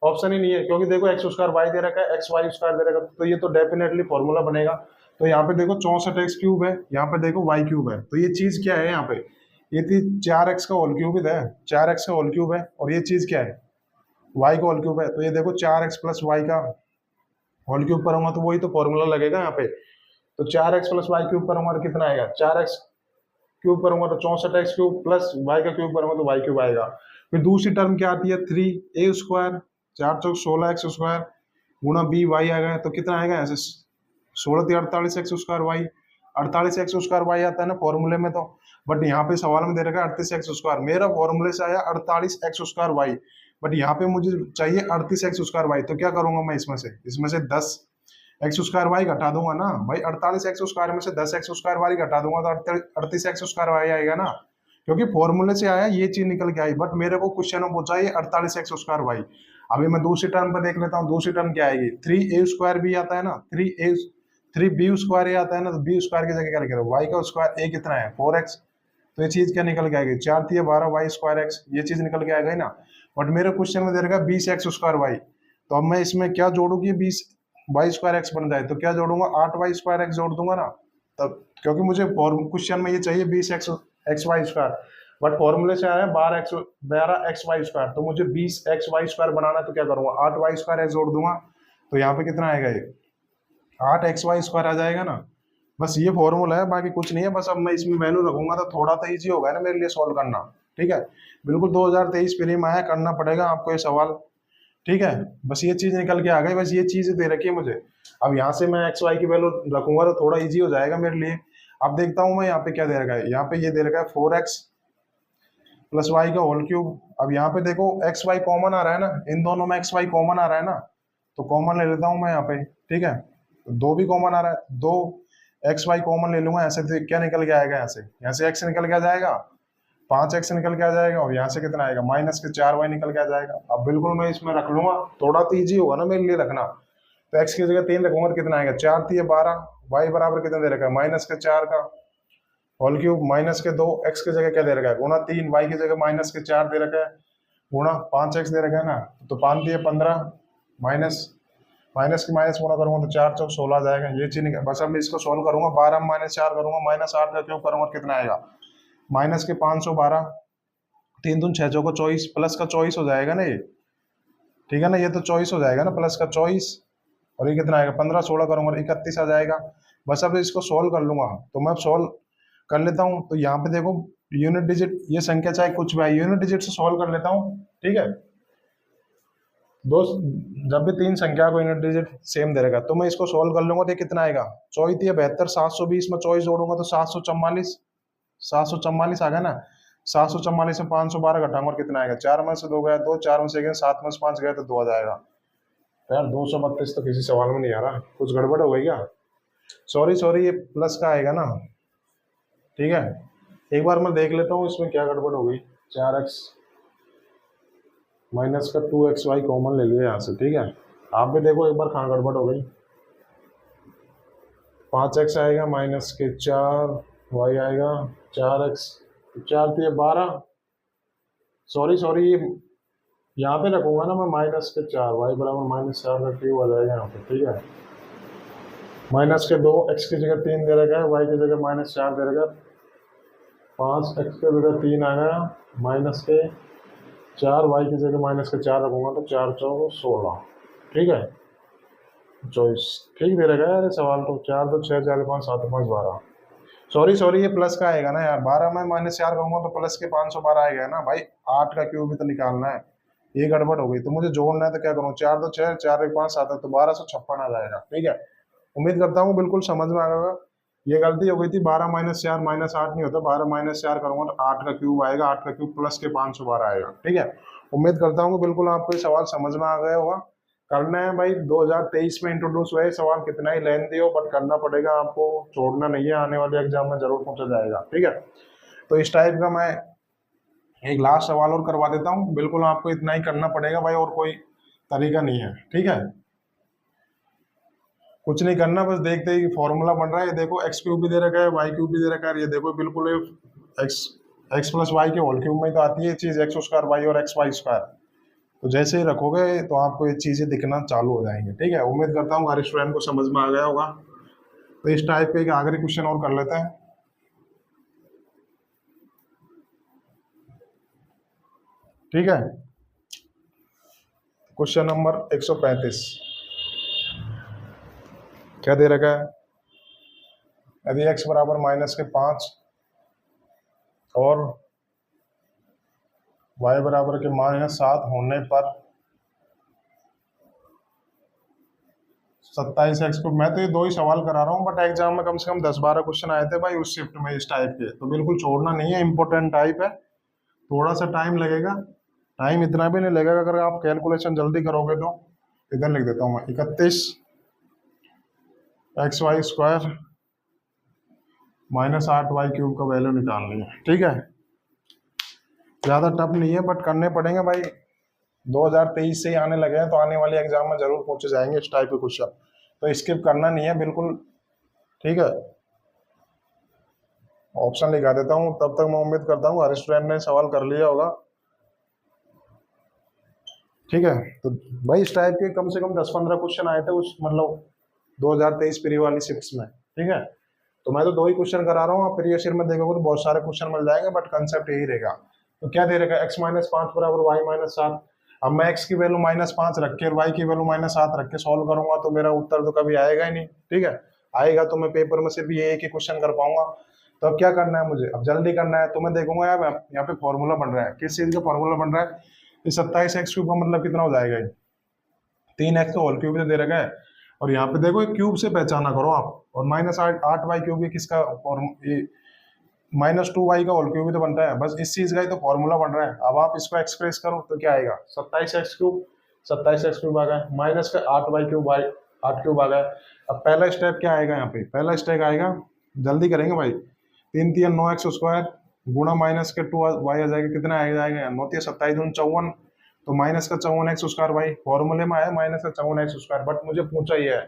Speaker 1: ऑप्शन ही नहीं है, क्योंकि देखो x² y दे रखा है, xy² दे रखा है, तो ये तो डेफिनेटली फॉर्मूला बनेगा। तो यहाँ पे देखो 64x³ है, यहाँ पे देखो y³ है, तो ये चीज क्या है, यहाँ पे ये थी 4x का होल क्यूब है, 4x का होल क्यूब है, और ये चीज क्या है y का होल क्यूब है, तो ये देखो 4x प्लस वाई का होल क्यूब करूंगा तो वही तो फॉर्मूला लगेगा यहाँ पे। तो 4x प्लस वाई क्यूब करूंगा तो कितना आएगा, 4x³ करूंगा तो 64x³ प्लस वाई का क्यूब करूंगा तो वाई क्यूब आएगा। फिर दूसरी टर्म क्या आती है 3a², 4 चौक 16x² गुणा b y आएगा, तो कितना आएगा ऐसे 16 48x² वाई, 48x² वाई आता है ना फॉर्मूले में, तो बट यहाँ पे सवाल में दे रखा है 38x², मेरा फॉर्मूले से आया 48x² वाई, बट यहाँ पे मुझे चाहिए 38x² वाई, तो क्या करूंगा मैं इसमें से 10x² वाई घटा दूंगा ना भाई, 48x² में से 10x² वाई घटा दूंगा तो 38x² वाई आएगा ना, क्योंकि फॉर्मूले से आया ये चीज निकल के आई, बट मेरे को क्वेश्चन में पूछा ये 48x² वाई। अभी मैं दूसरी टर्म पर देख लेता हूँ, दूसरी टर्म क्या आएगी 3a² भी आता है ना, 3b² आता है ना, तो b² की जगह क्या लिखेगा वाई का स्क्वायर, a कितना है 4x, तो ये चीज क्या निकल के आएगी 4 3 12 वाई स्क्वायर एक्स, ये चीज निकल के आएगा ही ना। बट मेरे क्वेश्चन में दे रखा 20x² वाई, तो अब मैं इसमें क्या जोड़ूंगी 20y² एक्स बन जाए, तो क्या जोड़ूंगा 8y² एक्स जोड़ दूंगा ना, तब क्योंकि मुझे क्वेश्चन में ये चाहिए 20xy², बट फॉर्मूले से आया 12xy², तो मुझे 20xy² बनाना, तो क्या करूंगा 8y² एक्स जोड़ दूंगा, तो यहाँ पे कितना आएगा ये 8xy² आ जाएगा ना। बस ये फॉर्मूला है, बाकी कुछ नहीं है। बस अब मैं इसमें वैल्यू रखूंगा तो थोड़ा तो इजी होगा ना मेरे लिए सॉल्व करना, ठीक है। बिल्कुल 2023 प्री में आया, करना पड़ेगा आपको ये सवाल, ठीक है। बस ये चीज निकल के आ गई, बस ये चीज दे रखी है मुझे। अब यहाँ से मैं एक्स वाई की वैल्यू रखूंगा तो थोड़ा इजी हो जाएगा मेरे लिए। अब देखता हूँ मैं यहाँ पे क्या दे रखा है, यहाँ पे ये दे रखा है 4x प्लस वाई का होल क्यूब। अब यहाँ पे देखो एक्स वाई कॉमन आ रहा है ना, इन दोनों में एक्स वाई कॉमन आ रहा है ना, तो कॉमन ले लेता हूँ मैं यहाँ पे, ठीक है। दो भी कॉमन आ रहा है, 2xy कॉमन ले लूंगा, ऐसे तो क्या निकल के आएगा, यहाँ से x निकल के आ जाएगा, 5x निकल के आ जाएगा, और यहाँ से कितना आएगा -4y निकल के आ जाएगा। अब बिल्कुल मैं इसमें रख लूंगा, थोड़ा तो ईजी होगा ना मेरे लिए रखना, तो x की जगह 3 रखूंगा तो कितना आएगा 4 3 12, y बराबर कितना दे रखा है -4 का होल क्यूब -2, x की जगह क्या दे रखा है गुणा 3, y की जगह -4 दे रखा है गुणा 5x दे रखा है ना, तो 5 3 15 माइनस की माइनस गुणा करूंगा तो 4 चौक 16 आ जाएगा, ये चीज बस अब मैं इसको सोल्व करूंगा, 12 -4 करूंगा -8 का क्यूब करूंगा कितना आएगा माइनस के 512, 3 दूनी 6 चौको 24, प्लस का 24 हो जाएगा ना ये, ठीक है ना, ये तो 24 हो जाएगा ना, प्लस का 24, और ये कितना आएगा 15 16 करूंगा 31 आ जाएगा। बस अब इसको सोल्व कर लूंगा, तो मैं सोल्व कर लेता हूँ। तो यहाँ पे देखो यूनिट डिजिट, ये संख्या चाहे कुछ भी आए, यूनिट डिजिट से सोल्व कर लेता हूँ, ठीक है। दो, जब भी तीन संख्या को यूनिट डिजिट सेम दे रहेगा तो मैं इसको सोल्व कर लूंगा, तो ये कितना आएगा 24 72, 720 में 24 जोड़ूंगा तो 744, 744 आ गया ना। 744 में 512 घटाऊंगा और कितना आएगा, 4 में से 2 गया 2, 4 में से गया 7 में से 5 गया तो 2 आ जाएगा। तो यार 232 तो किसी सवाल में नहीं आ रहा, कुछ गड़बड़ हो गई क्या? सॉरी सॉरी, ये प्लस का आएगा ना, ठीक है। एक बार मैं देख लेता हूँ इसमें क्या गड़बड़ हो गई। 4x माइनस का 2xy कॉमन ले लिया यहाँ से, ठीक है। आप भी देखो एक बार कहाँ गड़बड़ हो गई। 5x आएगा माइनस के 4y आएगा 4x, 4 तो ये 12, सॉरी सॉरी, ये यहाँ पे रखूंगा ना मैं माइनस के 4, y बराबर -4 का क्यूब आ जाएगा यहाँ पे, ठीक है। माइनस के 2, x की जगह 3 दे रखा है, y की जगह -4 दे रखा है, 5 x की जगह 3 आ गया, माइनस के 4, y की जगह -4 रखूंगा तो 4 4 16, ठीक है। 24 ठीक दे रखा है यार सवाल, तो 4 2 6 4 5 7 5 12, सॉरी सॉरी, ये प्लस का आएगा ना यार, 12 में -4 कहूंगा तो प्लस के 512 आएगा ना भाई, 8 का क्यूब भी तो निकालना है, ये गड़बड़ हो गई। तो मुझे जोड़ना है तो क्या करूँ, 4 2 6 4 1 5 7 तो 1256 आ जाएगा, ठीक है। उम्मीद करता हूँ बिल्कुल समझ में आ गया। ये गलती हो गई थी, 12 -4 -8 नहीं होता, 12 -4 करूंगा तो 8 का क्यूब आएगा, 8 का क्यूब प्लस के 512 आएगा, ठीक है। उम्मीद करता हूँ कि बिल्कुल आपको ये सवाल समझ में आ गया होगा। करना है भाई, 2023 में इंट्रोड्यूस हुए सवाल, कितना ही लेंथी हो बट करना पड़ेगा आपको, छोड़ना नहीं है, आने वाले एग्जाम में जरूर पूछा जाएगा, ठीक है। तो इस टाइप का मैं एक लास्ट सवाल और करवा देता हूँ, बिल्कुल आपको इतना ही करना पड़ेगा भाई, और कोई तरीका नहीं है, ठीक है। कुछ नहीं करना, बस देखते ही फॉर्मूला बन रहा है, ये देखो एक्स क्यूब भी दे रखा है, वाई क्यूब भी दे रखा है, ये देखो बिल्कुल एक्स प्लस वाई के होल क्यूब में तो आती है चीज एक्स स्क्वायर वाई और एक्स वाई स्क्वायर, तो जैसे ही रखोगे तो आपको ये चीजें दिखना चालू हो जाएंगी, ठीक है। उम्मीद करता हूँ हर स्टूडेंट को समझ में आ गया होगा। तो इस टाइप के एक आखिरी क्वेश्चन और कर लेते हैं, ठीक है। क्वेश्चन नंबर 135 क्या दे रखा है, यदि x बराबर -5 और y बराबर के -7 होने पर 27x को, मैं तो ये 2 ही सवाल करा रहा हूँ बट एग्जाम में कम से कम 10-12 क्वेश्चन आए थे भाई उस शिफ्ट में इस टाइप के, तो बिल्कुल छोड़ना नहीं है, इंपॉर्टेंट टाइप है, थोड़ा सा टाइम लगेगा, टाइम इतना भी नहीं लगेगा अगर आप कैलकुलेशन जल्दी करोगे तो। इधर लिख देता हूँ मैं 31 XY स्क्वायर -8y क्यूब का वैल्यू निकालनी है, ठीक है। ज़्यादा टफ नहीं है बट करने पड़ेंगे भाई, 2023 से ही आने लगे हैं तो आने वाले एग्जाम में जरूर पूछे जाएंगे इस टाइप के क्वेश्चन, तो स्किप करना नहीं है बिल्कुल, ठीक है। ऑप्शन लिखा देता हूँ, तब तक मैं उम्मीद करता हूँ हर स्टूडेंट ने सवाल कर लिया होगा, ठीक है। तो भाई इस टाइप के कम से कम 10-15 क्वेश्चन आए थे उस मतलब 2023 प्री वाली शिफ्ट में, ठीक है। तो मैं तो 2 ही क्वेश्चन करा रहा हूँ, आप प्रीवियस ईयर में देखोगे तो बहुत सारे क्वेश्चन मिल जाएंगे बट कंसेप्ट यही रहेगा। तो क्या दे रखा है, x -5 बराबर y -7, अब मैं x की वैल्यू -5 रख के और y की वैल्यू -7 रख के सॉल्व करूंगा तो मेरा उत्तर तो कभी आएगा ही नहीं, ठीक है। आएगा तो मैं पेपर में सिर्फ ये एक ही क्वेश्चन कर पाऊंगा। तो अब क्या करना है मुझे, अब जल्दी करना है, तो मैं देखूंगा यार यहाँ पे फॉर्मूला बन रहा है, किस चीज का फॉर्मूला बन रहा है, इस 27x क्यूब का मतलब कितना हो जाएगा, 3x का होल क्यूब दे रखा है, और यहाँ पे देखो क्यूब से पहचाना करो आप, और -8y क्यूब किसका, और ये -2y का होल क्यूब भी तो बनता है, बस इस चीज का ही तो फॉर्मूला बन रहा है। अब आप इसको एक्सप्रेस करो तो क्या आएगा, 27x क्यूब, 27x क्यूब आ गया, माइनस का 8y क्यूब, 8 क्यूब आ गया। अब पहला स्टेप क्या आएगा, यहाँ पे पहला स्टेप आएगा, जल्दी करेंगे भाई, 3 3 9x स्क्वायर गुणा माइनस के 2y आ जाएगा, कितना आ जाएगा, 9 3 27 54, तो माइनस का 54x स्क्वायर भाई फॉर्मूले में आया माइनस का 54x स्क्वायर, बट मुझे पूछा ही है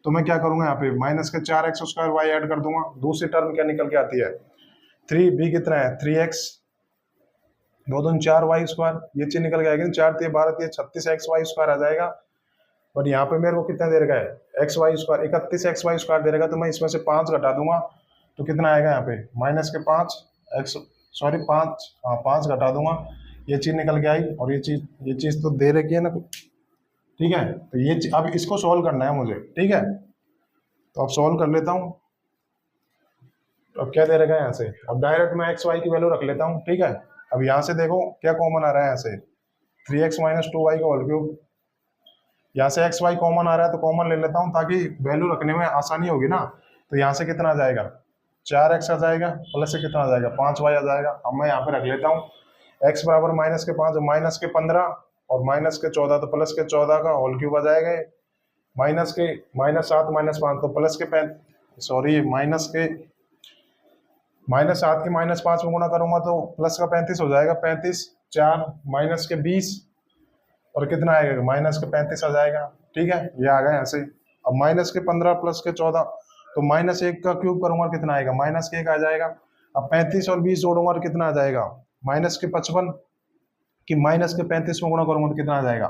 Speaker 1: तो मैं क्या करूंगा, यहाँ पे माइनस का 4x स्क्वायर y ऐड कर दूंगा, दूसरी टर्म क्या निकल के आती है 3b कितना है 3x, 2 दूनी 4y स्क्वायर, ये चीज निकल के आएगी 4 3 12 3 36xy स्क्वायर आ जाएगा। बट यहाँ पे मेरे को कितना दे रखा है xy स्क्वायर 31xy स्क्वायर दे रखा, तो मैं इसमें से 5 घटा दूंगा तो कितना आएगा यहाँ पे -5 x सॉरी 5, हाँ 5 घटा दूंगा, ये चीज निकल के आई, और ये चीज तो दे रखी है ना, ठीक है। तो अब इसको सॉल्व करना है मुझे, ठीक है। तो अब सॉल्व कर लेता हूँ। तो अब क्या दे रखा है यहाँ से, अब डायरेक्ट मैं एक्स वाई की वैल्यू रख लेता हूँ, ठीक है। अब यहाँ से देखो क्या कॉमन आ रहा है, यहाँ से 3x माइनस 2y का होल क्यूब, यहाँ से एक्स वाई कॉमन आ रहा है तो कॉमन ले लेता हूँ ताकि वैल्यू रखने में आसानी होगी ना। तो यहाँ से कितना आ जाएगा, 4x आ जाएगा, प्लस से कितना आ जाएगा, 5y आ जाएगा। अब मैं यहाँ पे रख लेता हूँ x बराबर माइनस के 5, माइनस के 15 और माइनस के 14, तो प्लस के 14 का होल क्यूब आ जाएगा। माइनस के -7 -5 तो प्लस के -7 के -5 में गुणा करूंगा तो प्लस का 35 हो जाएगा, 35 4 माइनस के 20 और कितना आएगा, माइनस के 35 आ जाएगा, ठीक है। ये आ गया यहाँ से। अब माइनस के 15 प्लस के 14 तो -1 का क्यूब करूंगा कितना आएगा, -1 आ जाएगा। अब 35 और 20 जोड़ूंगा और कितना आ जाएगा, माइनस के 55 कि माइनस के 35 में गुणा करूंगा तो कितना आ जाएगा,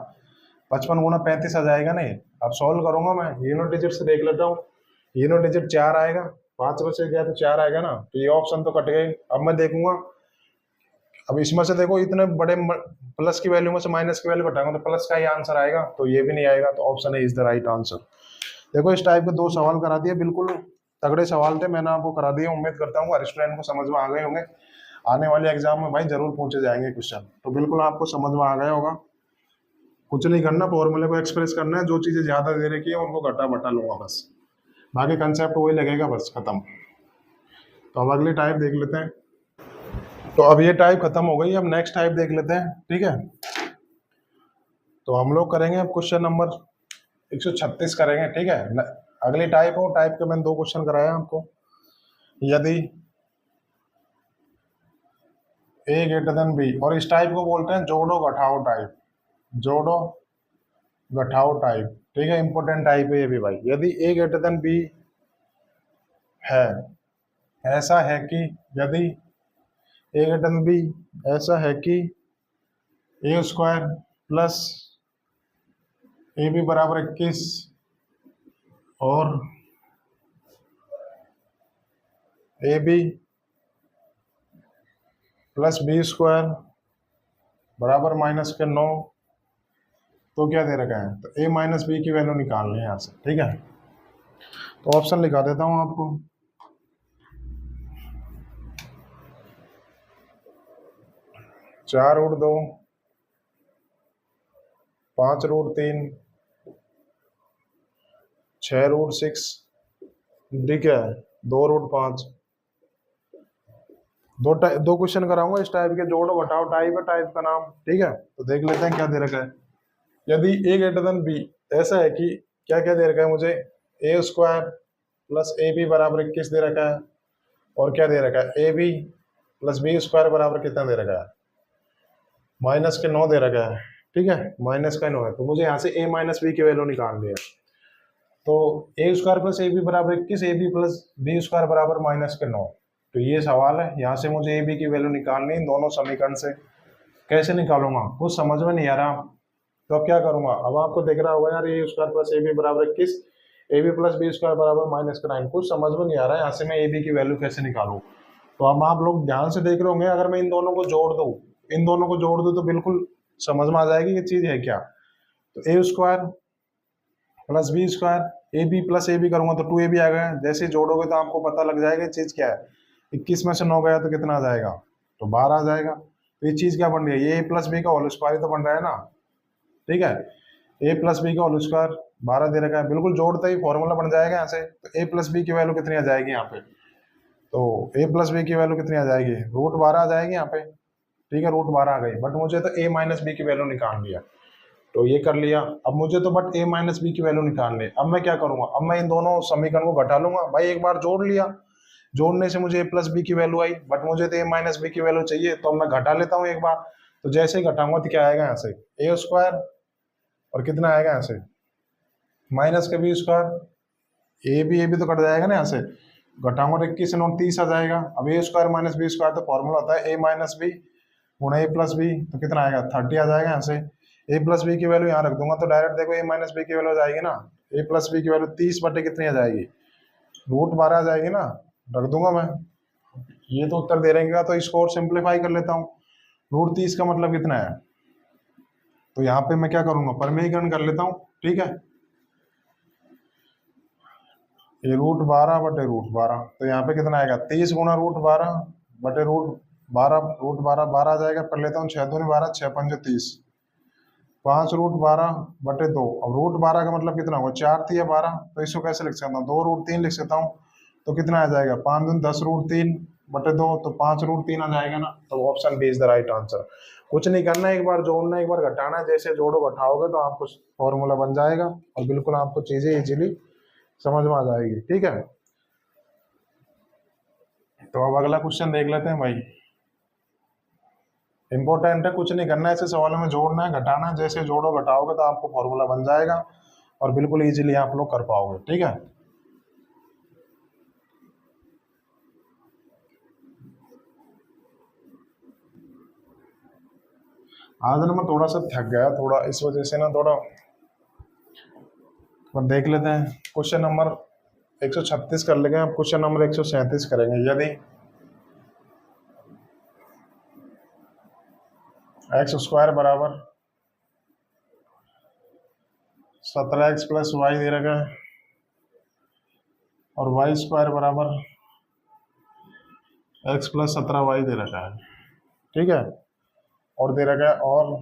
Speaker 1: 55 गुणा 35 आ जाएगा। नहीं, अब सॉल्व करूंगा मैं, यूनिट डिजिट से देख लेता हूँ। यूनिट डिजिट 4 आएगा, 5 में से गया तो 4 आएगा ना, तो ये ऑप्शन तो कट गए। अब मैं देखूंगा, अब इसमें से देखो इतने बड़े प्लस की वैल्यू में से माइनस की वैल्यू घटाऊंगा तो प्लस का ही आंसर आएगा, तो ये भी नहीं आएगा, तो ऑप्शन है इज द राइट आंसर। देखो इस टाइप के 2 सवाल करा दिए, बिल्कुल तगड़े सवाल थे, मैंने आपको करा दिए। उम्मीद करता हूँ हर स्टूडेंट को समझ में आ गए होंगे। आने वाले एग्जाम में भाई जरूर पूछे जाएंगे क्वेश्चन, तो बिल्कुल आपको समझ में आ गया होगा। कुछ नहीं करना, फॉर्मूले को एक्सप्रेस करना है, जो चीजें ज्यादा दे रखी है उनको घटा बटा लूंगा बस, बाकी कंसेप्ट वही लगेगा, बस खत्म। तो अब अगली टाइप देख लेते हैं। तो अब ये टाइप खत्म हो गई, अब नेक्स्ट टाइप देख लेते हैं, ठीक है। तो हम लोग करेंगे अब क्वेश्चन नंबर 136 करेंगे, ठीक है। अगली टाइप हो, टाइप के मैंने 2 क्वेश्चन कराया आपको। यदि a ग्रेटर देन b, और इस टाइप को बोलते हैं जोड़ो घटाओ टाइप, जोड़ो घटाओ टाइप, ठीक है। इंपॉर्टेंट टाइप है ये भी भाई। यदि a ग्रेटर देन b है, ऐसा है कि यदि a ग्रेटर देन b ऐसा है कि a square plus A B बराबर 21 और A B plus B square बराबर -9, तो क्या दे रखा है, तो a माइनस बी की वैल्यू निकालनी है यहाँ से, ठीक है। तो ऑप्शन लिखा देता हूँ आपको। 4√2, 5√3, 6√6, ठीक है, 2√5। दो क्वेश्चन कराऊंगा इस टाइप के, जोड़ो घटाओ टाइप है, टाइप का नाम, ठीक है। तो देख लेते हैं क्या दे रखा है। यदि a ग्रेटर देन b ऐसा है कि क्या क्या दे रखा है मुझे, a square plus A B बराबर 21 दे रखा है, और क्या दे रखा है, A B plus B square बराबर कितना दे रखा है, -9 दे रखा है, ठीक है, -9 है। तो मुझे यहाँ से a माइनस बी की वैल्यू निकालनी है। तो a square plus A B बराबर 21, A B plus B square बराबर -9। तो ये सवाल है, यहाँ से मुझे ए बी की वैल्यू निकालनी है दोनों समीकरण से। कैसे निकालूंगा कुछ समझ में नहीं आ रहा, तो अब क्या करूंगा, अब आपको दिख रहा होगा यार, A square plus A B बराबर 21, A B plus B square बराबर -9, कुछ समझ में नहीं आ रहा है, यहाँ से मैं ए बी की वैल्यू कैसे निकालूं। तो अब आप लोग ध्यान से देख रहे होंगे, अगर मैं इन दोनों को जोड़ दूं, इन दोनों को जोड़ दूं तो बिल्कुल समझ में आ जाएगी ये चीज है क्या। तो A square plus B square, A B plus A B करूंगा तो 2ab आ गया, जैसे जोड़ोगे तो आपको पता लग जाएगा चीज क्या है। 21 में से 9 गया तो कितना आ जाएगा, तो 12 आ जाएगा। तो ये चीज क्या बन रही है, ये a प्लस बी का होल स्क्वायर तो बन रहा है ना, ठीक है। a प्लस बी का होल स्क्वायर 12 दे रखा है, बिल्कुल जोड़ते ही फॉर्मूला बन जाएगा यहाँ से। तो a प्लस बी की वैल्यू कितनी आ जाएगी यहाँ पे, तो a प्लस बी की वैल्यू कितनी आ जाएगी, √12 आ जाएगी यहाँ पे, ठीक है, √12 आ गई। बट मुझे तो a माइनस बी की वैल्यू निकालनी है, तो ये कर लिया। अब मुझे तो बट a माइनस बी की वैल्यू निकालनी है। अब मैं क्या करूंगा, अब मैं इन दोनों समीकरण को घटा लूंगा भाई, एक बार जोड़ लिया, जोड़ने से मुझे a प्लस बी की वैल्यू आई, बट मुझे तो a माइनस बी की वैल्यू चाहिए, तो मैं घटा लेता हूँ एक बार। तो जैसे ही घटाऊंगा तो क्या आएगा यहाँ से, a स्क्वायर और कितना आएगा यहाँ से, माइनस के बी स्क्वायर, ए बी तो कट जाएगा ना यहाँ से, घटाऊंगा तो 21 से 9 30 आ जाएगा। अब a square minus B square तो फॉर्मूला होता है a माइनस बी गुणा a प्लस बी, तो कितना आएगा 30 आ जाएगा यहाँ से। a प्लस बी की वैल्यू यहाँ रख दूंगा तो डायरेक्ट देखो a माइनस बी की वैल्यू आ जाएगी ना, a प्लस बी की वैल्यू 30 बटे कितनी आ जाएगी, √12 आ जाएगी ना, रख दूंगा मैं। ये तो उत्तर दे रहेगा, तो इसको और सिंप्लीफाई कर लेता हूँ। √30 का मतलब कितना है, तो यहाँ पे मैं क्या करूंगा, परमीकरण कर लेता हूँ, ठीक है। ये √12 बटे √12, तो यहाँ पे कितना आएगा, 30 गुना √12 बटे √12, √12 12 आ जाएगा, पढ़ लेता हूँ, 6 दूनी 12, 6 पंजे 30, 5 √12 बटे 2। अब √12 का मतलब कितना होगा, 4 थी या 12, तो इसको कैसे लिख सकता हूँ, 2√3 लिख सकता हूँ, तो कितना आ जाएगा, 5 दूनी 10 √3 बटे 2, तो 5 √3 आ जाएगा ना। तो option B is the right answer. कुछ नहीं करना है, एक बार जोड़ना, एक बार घटाना है, जैसे जोड़ो घटाओगे तो आपको फॉर्मूला बन जाएगा और बिल्कुल आपको चीजें इजीली समझ में आ जाएगी, ठीक है। तो अब अगला क्वेश्चन देख लेते हैं भाई, इंपॉर्टेंट है, कुछ नहीं करना है, ऐसे सवालों में जोड़ना है घटाना है, जैसे जोड़ो घटाओगे तो आपको फॉर्मूला बन जाएगा और बिल्कुल इजीली आप लोग कर पाओगे, ठीक है। आज ना मैं थोड़ा सा थक गया, थोड़ा इस वजह से ना थोड़ा, पर देख लेते हैं। क्वेश्चन नंबर 136 कर लेंगे, अब क्वेश्चन नंबर 137 करेंगे। यदि x² बराबर 17x प्लस वाई दे रखा है और y² बराबर x प्लस 17y दे रखा है, ठीक है, और दे रखा है और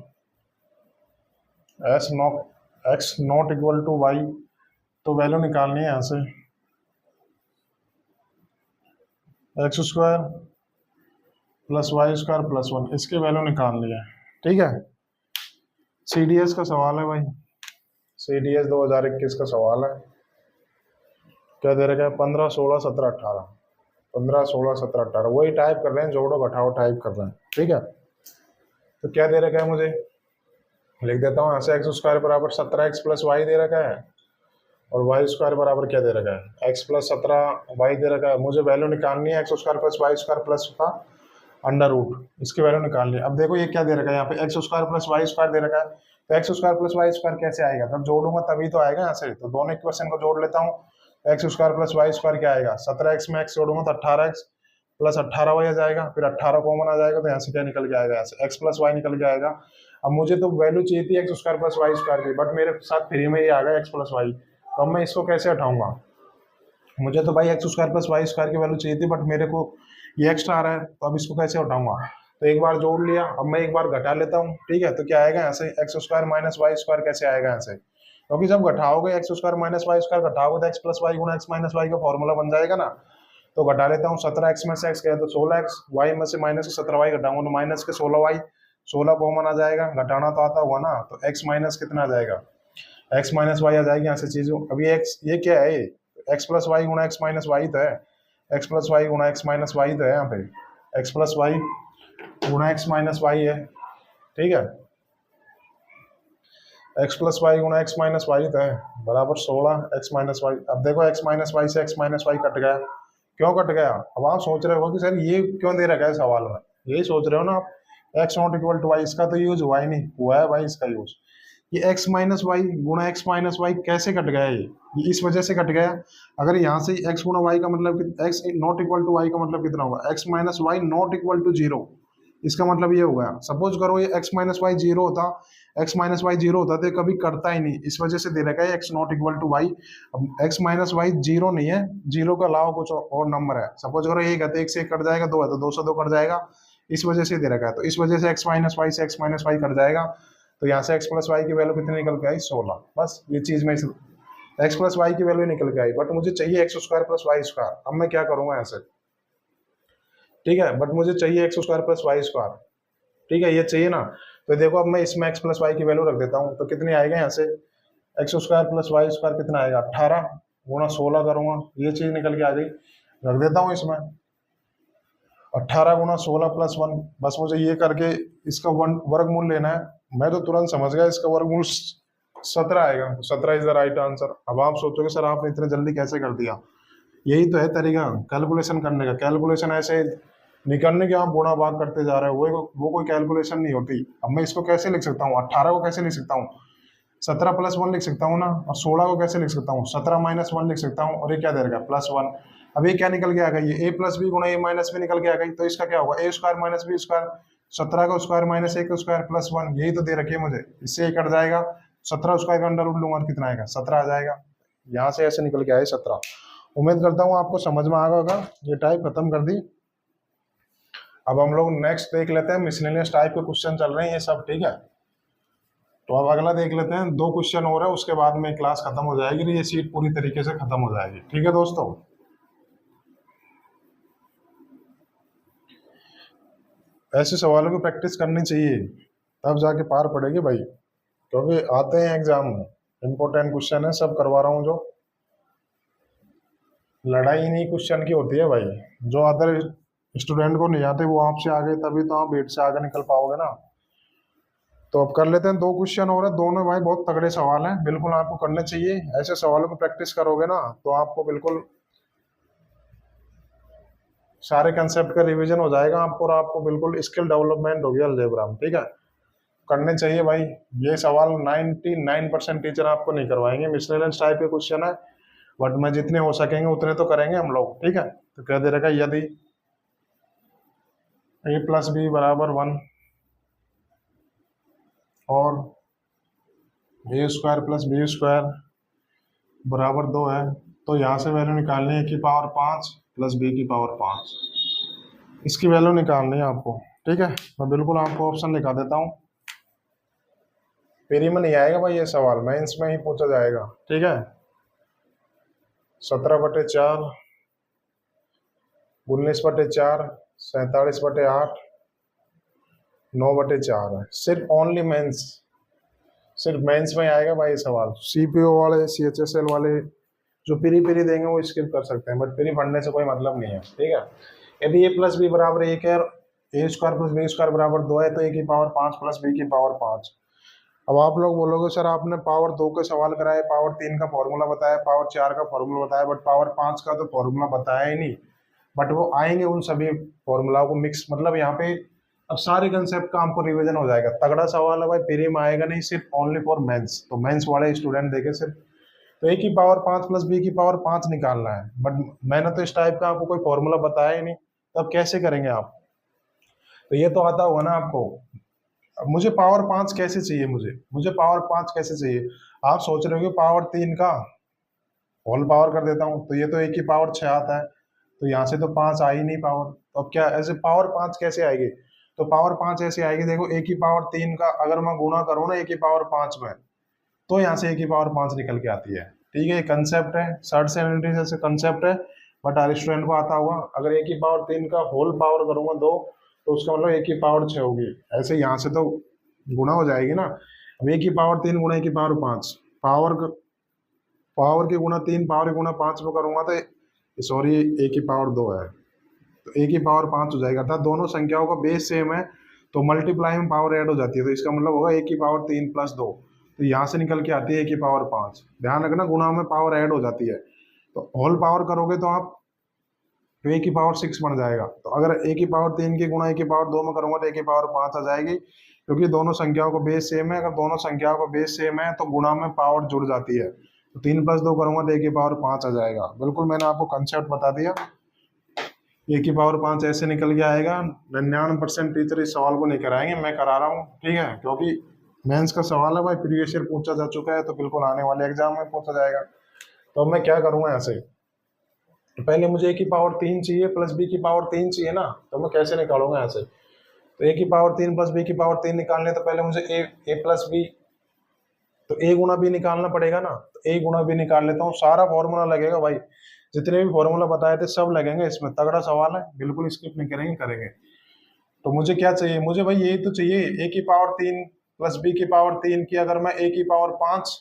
Speaker 1: x not equal to y, तो वैल्यू निकालनी है यहाँ से, x² प्लस y² प्लस 1, इसकी वैल्यू निकालनी है, ठीक है। CDS का सवाल है भाई, CDS 2021 का सवाल है। क्या दे रखा है, 15 16 17 18, 15 16 17 18, वही टाइप कर रहे हैं, जोड़ो घटाओ टाइप कर रहे हैं, ठीक है। तो क्या दे रखा है, मुझे लिख देता हूँ यहाँ से, x² बराबर 17x प्लस वाई दे रखा है और y² बराबर क्या दे रखा है, x प्लस 17y दे रखा है। मुझे वैल्यू निकालनी है x² प्लस y² प्लस का अंडर रूट, इसकी वैल्यू निकालनी है। अब देखो ये क्या दे रखा है, यहाँ पे x² प्लस y² दे रखा है, तो x² प्लस y² कैसे आएगा, तब जोड़ूंगा तभी तो आएगा यहाँ से। तो दोनों इक्वेशन को जोड़ लेता हूँ, x² प्लस y² क्या आएगा, 17x में x जोड़ूंगा तो 18x प्लस 18y आ जाएगा, फिर 18 कॉमन आ जाएगा, तो यहाँ से क्या निकल के आएगा, यहाँ से x प्लस वाई निकल के आएगा। अब मुझे तो वैल्यू चाहिए थी x² प्लस y² की, बट मेरे साथ फ्री में ये आ गया x प्लस वाई, तो अब मैं इसको कैसे हटाऊंगा, मुझे तो भाई x² प्लस y² की वैल्यू चाहिए थी, बट मेरे को ये एक्स्ट्रा आ रहा है, तो अब इसको कैसे हटाऊंगा। तो एक बार जोड़ लिया, अब मैं एक बार घटा लेता हूँ, ठीक है। तो क्या आएगा यहाँ से, x² माइनस y² कैसे आएगा यहाँ से, क्योंकि जब घटाओगे x² माइनस y² घटाओगे तो x प्लस वाई गुना x माइनस वाई का फॉर्मूला बन जाएगा ना। तो घटा लेता हूँ, 17x में से x गया तो 16x, y में से माइनस के 17y घटाऊंगा तो माइनस के 16y, 16 कॉमन आ जाएगा, घटाना तो आता हुआ ना, तो x माइनस कितना आ जाएगा, x माइनस वाई आ जाएगी यहाँ से चीजों। अभी x ये क्या है, x प्लस वाई गुना x माइनस वाई तो है, x प्लस वाई गुना x माइनस वाई तो है, यहाँ पे x प्लस वाई गुना x माइनस वाई है, ठीक है, x प्लस वाई गुना x माइनस वाई तो है बराबर 16 x माइनस वाई। अब देखो x माइनस वाई से x माइनस वाई कट गया, क्यों कट गया। अब आप सोच रहे हो कि सर ये क्यों दे रखा है सवाल में, यही सोच रहे हो ना आप, x not equal to Y, इसका तो यूज हुआ ही नहीं, हुआ है भाई इसका यूज। ये x माइनस वाई गुना x माइनस वाई कैसे कट गया, ये इस वजह से कट गया। अगर यहाँ से x गुना वाई का मतलब x not equal to Y का मतलब कितना होगा, x minus Y not equal to 0, इसका मतलब ये हो गया। सपोज करो ये x माइनस वाई 0 होता, x माइनस वाई 0 होता तो कभी करता ही नहीं, इस वजह से दे रखा है x not equal to Y. अब x माइनस वाई 0 नहीं है, 0 के अलावा कुछ और नंबर है। सपोज करो एक है तो 1 से 1 कट जाएगा, 2 है तो 2 से 2 कट जाएगा, इस वजह से दे रखा है। तो इस वजह से x माइनस वाई से x माइनस वाई कट जाएगा, तो यहाँ से x प्लस वाई की वैल्यू कितनी निकल के आई, 16। बस ये चीज में x प्लस वाई की वैल्यू निकल के आई, बट मुझे चाहिए x² प्लस y²। अब मैं क्या करूंगा ऐसे, ठीक है, बट मुझे चाहिए x² प्लस y², ठीक है, ये चाहिए ना। तो देखो अब मैं इसमें x प्लस वाई की वैल्यू रख देता हूँ, तो कितनी आएगा यहाँ से, x² प्लस y² कितना आएगा, 18 गुना 16 करूंगा, ये चीज निकल के आ गई, रख देता हूँ इसमें 18 गुना 16 प्लस 1। बस मुझे ये करके इसका वर्गमूल लेना है। मैं तो तुरंत समझ गया इसका वर्गमूल 17 आएगा, 17 इज द राइट आंसर। अब आप सोचोगे सर आपने इतने जल्दी कैसे कर दिया, यही तो है तरीका कैलकुलेशन करने का। कैलकुलेशन ऐसे निकलने के आप गुणा भाग करते जा रहे हो, वो कोई कैलकुलेशन नहीं होती। अब मैं इसको कैसे लिख सकता हूँ, 18 को कैसे लिख सकता हूँ, 17 प्लस 1 लिख सकता हूँ ना, और 16 को कैसे लिख सकता हूँ, 17 माइनस 1 लिख सकता हूँ, और ये क्या दे रखा है, +1। अब ये क्या निकल के आ गई, ये ए प्लस बी गुणा ए माइनस बी निकल के आ गई, तो इसका क्या होगा, ए स्क्वायर माइनस बी स्क्वायर, 17 का स्क्वायर माइनस ए का स्क्वायर प्लस 1, यही तो दे रखी है मुझे, इससे ये कट जाएगा, 17 स्क्वायर का अंडर रूट लूंगा कितना आएगा, 17 आ जाएगा। यहाँ से ऐसे निकल के आए 17। उम्मीद करता हूँ आपको समझ में आ गया होगा। ये टाइप खत्म कर दी। अब हम लोग नेक्स्ट देख लेते हैं, मिसलेनियस टाइप के क्वेश्चन चल रहे हैं ये सब, ठीक है। तो अब अगला देख लेते हैं, 2 क्वेश्चन और है, उसके बाद में क्लास खत्म हो जाएगी, ये सीट पूरी तरीके से खत्म हो जाएगी, ठीक है दोस्तों। ऐसे सवालों की प्रैक्टिस करनी चाहिए, तब जाके पार पड़ेगी भाई, क्योंकि आते हैं एग्जाम में, इंपॉर्टेंट क्वेश्चन है, सब करवा रहा हूँ। जो लड़ाई नहीं क्वेश्चन की होती है भाई, जो अदर स्टूडेंट को नहीं आते वो आपसे आगे, तभी तो आप बेट से आगे निकल पाओगे ना। तो अब कर लेते हैं 2 क्वेश्चन और है, दोनों भाई बहुत तगड़े सवाल हैं, बिल्कुल आपको करने चाहिए। ऐसे सवालों की प्रैक्टिस करोगे ना तो आपको बिल्कुल सारे कंसेप्ट का रिवीजन हो जाएगा आपको, और आपको बिल्कुल स्किल डेवलपमेंट होगी अलजेब्रा में, ठीक है। करने चाहिए भाई, ये सवाल 99% टीचर आपको नहीं करवाएंगे, मिसलेनियस टाइप के क्वेश्चन है, बट मैं जितने हो सकेंगे उतने तो करेंगे हम लोग, ठीक है। तो कह दे रखा यदि a प्लस बी बराबर 1 और ए स्क्वायर प्लस बी स्क्वायर बराबर 2 है, तो यहाँ से वैल्यू निकालनी है a की पावर 5 प्लस b की पावर 5, इसकी वैल्यू निकालनी है आपको, ठीक है। मैं बिल्कुल आपको ऑप्शन लिखा देता हूँ, पेरी में नहीं आएगा भाई ये सवाल, मेंस में ही पूछा जाएगा, ठीक है। 17/4, 19/4, 47/8, 9/4 है, सिर्फ ओनली मेंस, सिर्फ मेंस में आएगा भाई सवाल। सीपीओ वाले, सीएचएसएल वाले जो पेरी पेरी देंगे वो स्किप कर सकते हैं, बट पेरी पढ़ने से कोई मतलब नहीं है, ठीक है। यदि ए प्लस बी बराबर 1 है, ए स्क्वायर प्लस बी स्क्वायर बराबर 2 है, तो ए की पावर 5 प्लस बी की पावर 5। अब आप लोग बोलोगे सर आपने पावर 2 के सवाल कराए, पावर 3 का फॉर्मूला बताया, पावर 4 का फॉर्मूला बताया, बट पावर 5 का तो फॉर्मूला बताया ही नहीं। बट वो आएंगे उन सभी फॉर्मूला को मिक्स, मतलब यहाँ पे अब सारे कंसेप्ट का आपको रिवीजन हो जाएगा। तगड़ा सवाल है भाई, पेरी में आएगा नहीं, सिर्फ ओनली फॉर मेंस, तो मेंस वाले स्टूडेंट देखे सिर्फ। तो ए की पावर 5 प्लस बी की पावर 5 निकालना है, बट मैंने तो इस टाइप का आपको कोई फॉर्मूला बताया ही नहीं, तो अब कैसे करेंगे आप। तो ये तो आता होगा ना आपको। अब मुझे पावर 5 कैसे चाहिए, मुझे पावर 5 कैसे चाहिए। आप सोच रहे हो कि पावर 3 का होल पावर कर देता हूँ, तो ये तो 1 की पावर 6 आता है, तो यहाँ से तो 5 आ ही नहीं पावर, तो अब क्या ऐसे पावर 5 कैसे आएगी। तो पावर 5 ऐसे आएगी, देखो 1 की पावर 3 का अगर मैं गुणा करूँ ना 1 की पावर 5 में, तो यहाँ से 1 की पावर 5 निकल के आती है, ठीक है। कंसेप्ट है, सर्ट सेवेंटी से कंसेप्ट है, बट हर स्टूडेंट को आता होगा। अगर 1 की पावर 3 का होल पावर करूंगा 2, तो उसका मतलब 1 की पावर 6 होगी, ऐसे यहाँ से तो गुणा हो जाएगी ना। अब 1 की पावर 3 गुणा 1 की पावर 5, पावर के गुणा 3 पावर के गुणा 5 में करूंगा तो सॉरी 1 की पावर 2 है, तो 1 की पावर 5 हो जाएगा था। दोनों संख्याओं का बेस सेम है, तो मल्टीप्लाई में पावर ऐड हो जाती है, तो इसका मतलब होगा 1 की पावर 3 प्लस 2, तो यहाँ से निकल के आती है 1 की पावर 5। ध्यान रखना गुणा में पावर ऐड हो जाती है, तो होल पावर करोगे तो आप 1 की पावर 6 बन जाएगा। तो अगर 1 की पावर 3 की गुणा 1 की पावर 2 में करूंगा तो 1 की पावर 5 आ जाएगी, क्योंकि दोनों संख्याओं का बेस सेम है। अगर दोनों संख्याओं का बेस सेम है तो गुणा में पावर जुड़ जाती है, तो 3 प्लस 2 करूंगा तो 1 की पावर 5 आ जाएगा। बिल्कुल मैंने आपको कंसेप्ट बता दिया, 1 की पावर 5 ऐसे निकल के आएगा। 99% टीचर इस सवाल को नहीं कराएंगे, मैं करा रहा हूँ, ठीक है, क्योंकि मेंस का सवाल है भाई, प्रीवियस ईयर पूछा जा चुका है, तो बिल्कुल आने वाले एग्जाम में पूछा जाएगा। तो मैं क्या करूंगा ऐसे, तो पहले मुझे 1 की पावर 3 चाहिए प्लस बी की पावर 3 चाहिए ना, तो मैं कैसे निकालूंगा ऐसे। तो 1 की पावर 3 प्लस बी की पावर 3 निकालने, तो पहले मुझे ए प्लस बी, तो ए गुना बी निकालना पड़ेगा ना, तो ए गुना बी निकाल लेता हूँ। सारा फॉर्मूला लगेगा भाई, जितने भी फॉर्मूला बताए थे सब लगेंगे इसमें, तगड़ा सवाल है, बिल्कुल स्किप नहीं करेंगे, करेंगे। तो मुझे क्या चाहिए, मुझे भाई यही तो चाहिए, ए की पावर 3 प्लस बी की पावर 3 की अगर मैं ए की पावर 5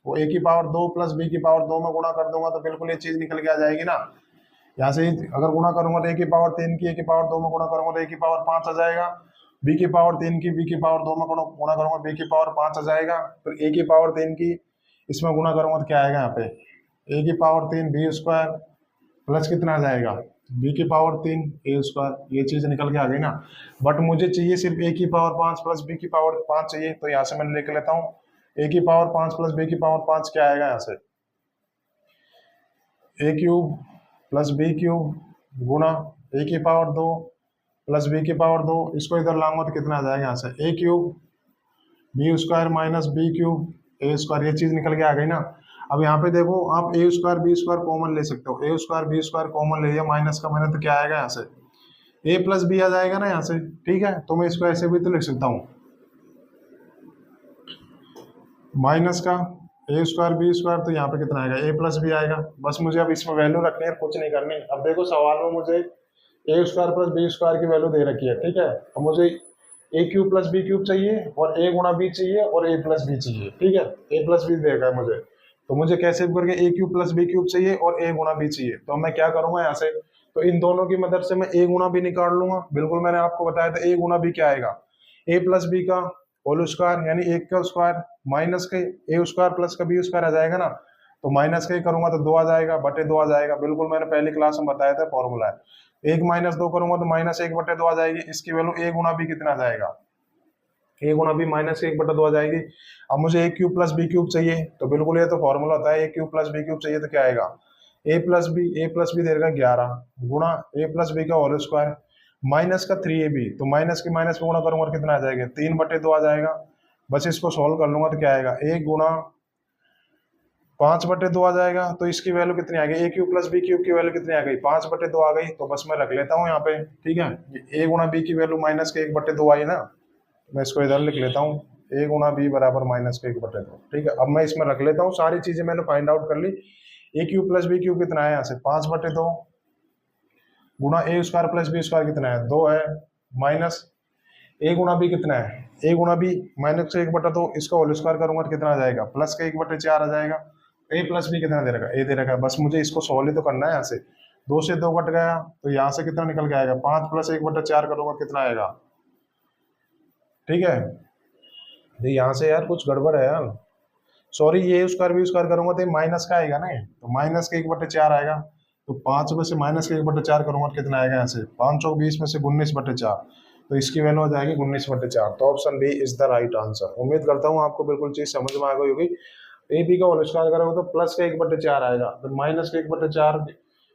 Speaker 1: वो ए की पावर 2 प्लस बी की पावर 2 में गुणा कर दूंगा, तो बिल्कुल ये चीज निकल के आ जाएगी ना। यहाँ से अगर गुणा करूंगा तो ए की पावर 3 की ए की पावर 2 में गुणा करूंगा तो ए की पावर 5 आ जाएगा, बी की पावर 3 की बी की पावर 2 में गुणा करूंगा बी की पावर 5 आ जाएगा, फिर ए की पावर 3 की इसमें गुणा करूंगा तो क्या आएगा यहाँ पे, ए की पावर 3 बी स्क्वायर प्लस कितना आ जाएगा बी की पावर 3 ए स्क्वायर, ये चीज निकल के आ गई ना। बट मुझे चाहिए सिर्फ ए की पावर 5 प्लस बी की पावर 5 चाहिए, तो यहाँ से मैंने लिख लेता हूँ ए की पावर 5 प्लस बी की पावर 5 क्या आएगा यहाँ से, A cube plus b cube गुणा ए की पावर 2 प्लस बी की पावर 2, इसको इधर लाऊंगा तो कितना आ जाएगा यहाँ से A cube B square minus B cube A square, ये चीज निकल के आ गई ना। अब यहाँ पे देखो आप ए स्क्वायर बी स्क्वायर कॉमन ले सकते हो, ए स्क्वायर बी स्क्वायर कॉमन ले लिया माइनस का मैंने, तो क्या आएगा यहाँ से ए प्लस बी आ जाएगा ना यहाँ से, ठीक है। तो मैं इसको ऐसे भी तो लिख सकता हूँ, माइनस का ए स्क्वायर बी स्क्वायर, तो यहाँ पे कितना आएगा ए प्लस बी आएगा। बस मुझे अब इसमें वैल्यू रखनी है, कुछ नहीं करनी। अब देखो सवाल में मुझे ए स्क्वायर प्लस बी स्क्वायर की वैल्यू दे रखी है, ठीक है। अब मुझे ए क्यूब प्लस बी क्यूब चाहिए और ए गुणा बी चाहिए और ए प्लस बी चाहिए, ठीक है। ए प्लस बी देगा मुझे, तो मुझे कैसे करके ए क्यूब प्लस बी क्यूब चाहिए और ए गुणा बी चाहिए। तो मैं क्या करूंगा यहाँ से, तो इन दोनों की मदद से मैं ए गुणा बी निकाल लूंगा। बिल्कुल मैंने आपको बताया था ए गुणा बी क्या आएगा, ए प्लस बी का होल स्क्वायर यानी एक का स्क्वायर माइनस के ए स्क्वायर प्लस का बी स्क्वायर आ जाएगा ना, तो माइनस का ही करूंगा तो 2 आ जाएगा बटे 2 आ जाएगा। बिल्कुल मैंने पहली क्लास में बताया था फॉर्मूला है। 1 माइनस 2 करूंगा तो माइनस 1 बटे 2 आ जाएगी। इसकी वैल्यू ए गुणा बी कितना आ जाएगा, ए गुणा बी माइनस 1 बटे 2 आ जाएगी। अब मुझे ए क्यूब प्लस बी क्यूब चाहिए, तो बिल्कुल ये तो फॉर्मूला होता है, ए क्यूब प्लस बी क्यूब चाहिए तो क्या आएगा ए प्लस बी देगा 11 गुणा ए प्लस बी का होल स्क्वायर माइनस का 3ab, तो माइनस की माइनस में गुणा करूंगा कितना आ जाएगा 3 बटे 2 आ जाएगा। बस इसको सॉल्व कर लूंगा तो क्या आएगा ए गुणा 5 बटे 2 आ जाएगा। तो इसकी वैल्यू कितनी आ गई, ए क्यूब प्लस बी क्यूब की वैल्यू कितनी आ गई 5 बटे 2 आ गई। तो बस मैं रख लेता हूँ यहाँ पे, ठीक है। ए गुणा बी की वैल्यू माइनस के 1 बटे 2 आई ना, मैं इसको इधर लिख लेता हूँ ए गुणा बी बराबर माइनस के 1 बटे 2, ठीक है। अब मैं इसमें रख लेता हूँ, सारी चीजें मैंने फाइंड आउट कर ली। ए क्यूब प्लस बी क्यूब कितना है यहाँ से 5 बटे 2 गुणा ए स्क्वायर प्लस बी स्क्वायर कितना है 2 है, माइनस ए गुणा बी कितना है ए गुणा बी माइनस से 1 बटा 2, इसका होल स्क्वायर करूंगा तो कितना आ जाएगा प्लस का 1 बटे 4 आ जाएगा। ए प्लस बी कितना दे रखा है ए दे रखा है। बस मुझे इसको सॉल्व ही तो करना है। यहाँ से 2 से 2 कट गया तो यहाँ से कितना निकल के आएगा 5 प्लस 1 बटा 4 करूंगा कितना आएगा, ठीक है। तो यहाँ से यार कुछ गड़बड़ है यार, सॉरी ये स्क्वायर बी स्क्वायर करूंगा तो माइनस का आएगा ना, तो माइनस के 1 बटे 4 आएगा। तो 5 में से माइनस के 1 बटे 4 करूंगा कितना आएगा यहाँ से 5 चौक 20 में से 19 बटे 4, तो इसकी वैल्यू हो जाएगी 19 बटे 4। तो option B is the right answer. उम्मीद करता हूँ आपको बिल्कुल चीज समझ में आ गई होगी। ए बी का होल स्क्वायर करोगे तो प्लस का 1 बटे 4 आएगा, तो माइनस के 1 बटे 4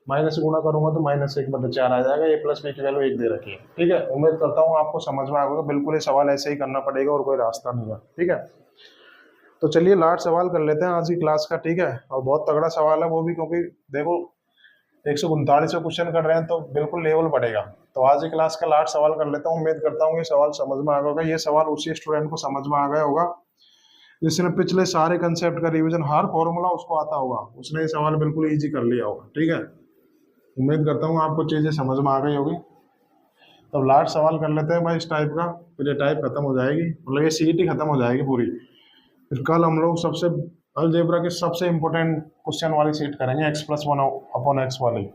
Speaker 1: माइनस से गुणा करूंगा तो माइनस 1 बटे 4 आ जाएगा। ए प्लस बी की वैल्यू 1 दे रखी है, ठीक है। उम्मीद करता हूँ आपको समझ में आ गया। बिल्कुल ये सवाल ऐसे ही करना पड़ेगा और कोई रास्ता नहीं है, ठीक है। तो चलिए लास्ट सवाल कर लेते हैं आज की क्लास का, ठीक है। और बहुत तगड़ा सवाल है वो भी, क्योंकि देखो 139 क्वेश्चन कर रहे हैं तो बिल्कुल लेवल बढ़ेगा। तो आज की क्लास का लास्ट सवाल कर लेता हूँ। उम्मीद करता हूँ ये सवाल समझ में आ गया होगा। ये सवाल उसी स्टूडेंट को समझ में आ गया होगा जिसने पिछले सारे कंसेप्ट का रिवीजन, हर फॉर्मूला उसको आता होगा, उसने ये सवाल बिल्कुल ईजी कर लिया होगा, ठीक है। उम्मीद करता हूँ आपको चीजें समझ में आ गई होगी। तब लास्ट सवाल कर लेते हैं भाई इस टाइप का, फिर ये टाइप खत्म हो जाएगी, मतलब ये सीट ही खत्म हो जाएगी पूरी। फिर कल हम लोग सबसे अलजेब्रा की सबसे इंपॉर्टेंट क्वेश्चन वाली सीट करेंगे, x+1/x वाली।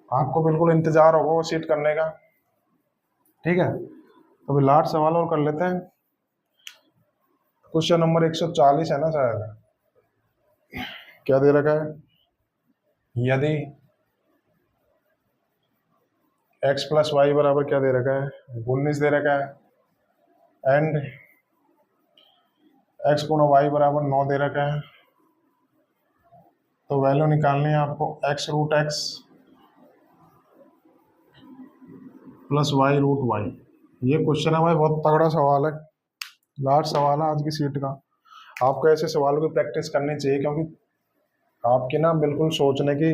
Speaker 1: आपको बिल्कुल इंतजार होगा वो सीट करने का, ठीक है। तो अभी लास्ट सवाल और कर लेते हैं। क्वेश्चन नंबर 140 है ना शायद, क्या दे रखा है, यदि x + y बराबर क्या दे रखा है 19 दे रखा है एंड x गुणा y बराबर 9 दे रखा है। तो वैल्यू निकालनी है आपको x√x + y√y। ये क्वेश्चन है भाई, बहुत तगड़ा सवाल है, लास्ट सवाल है आज की सीट का। आपको ऐसे सवालों की प्रैक्टिस करनी चाहिए, क्योंकि आपकी ना बिल्कुल सोचने की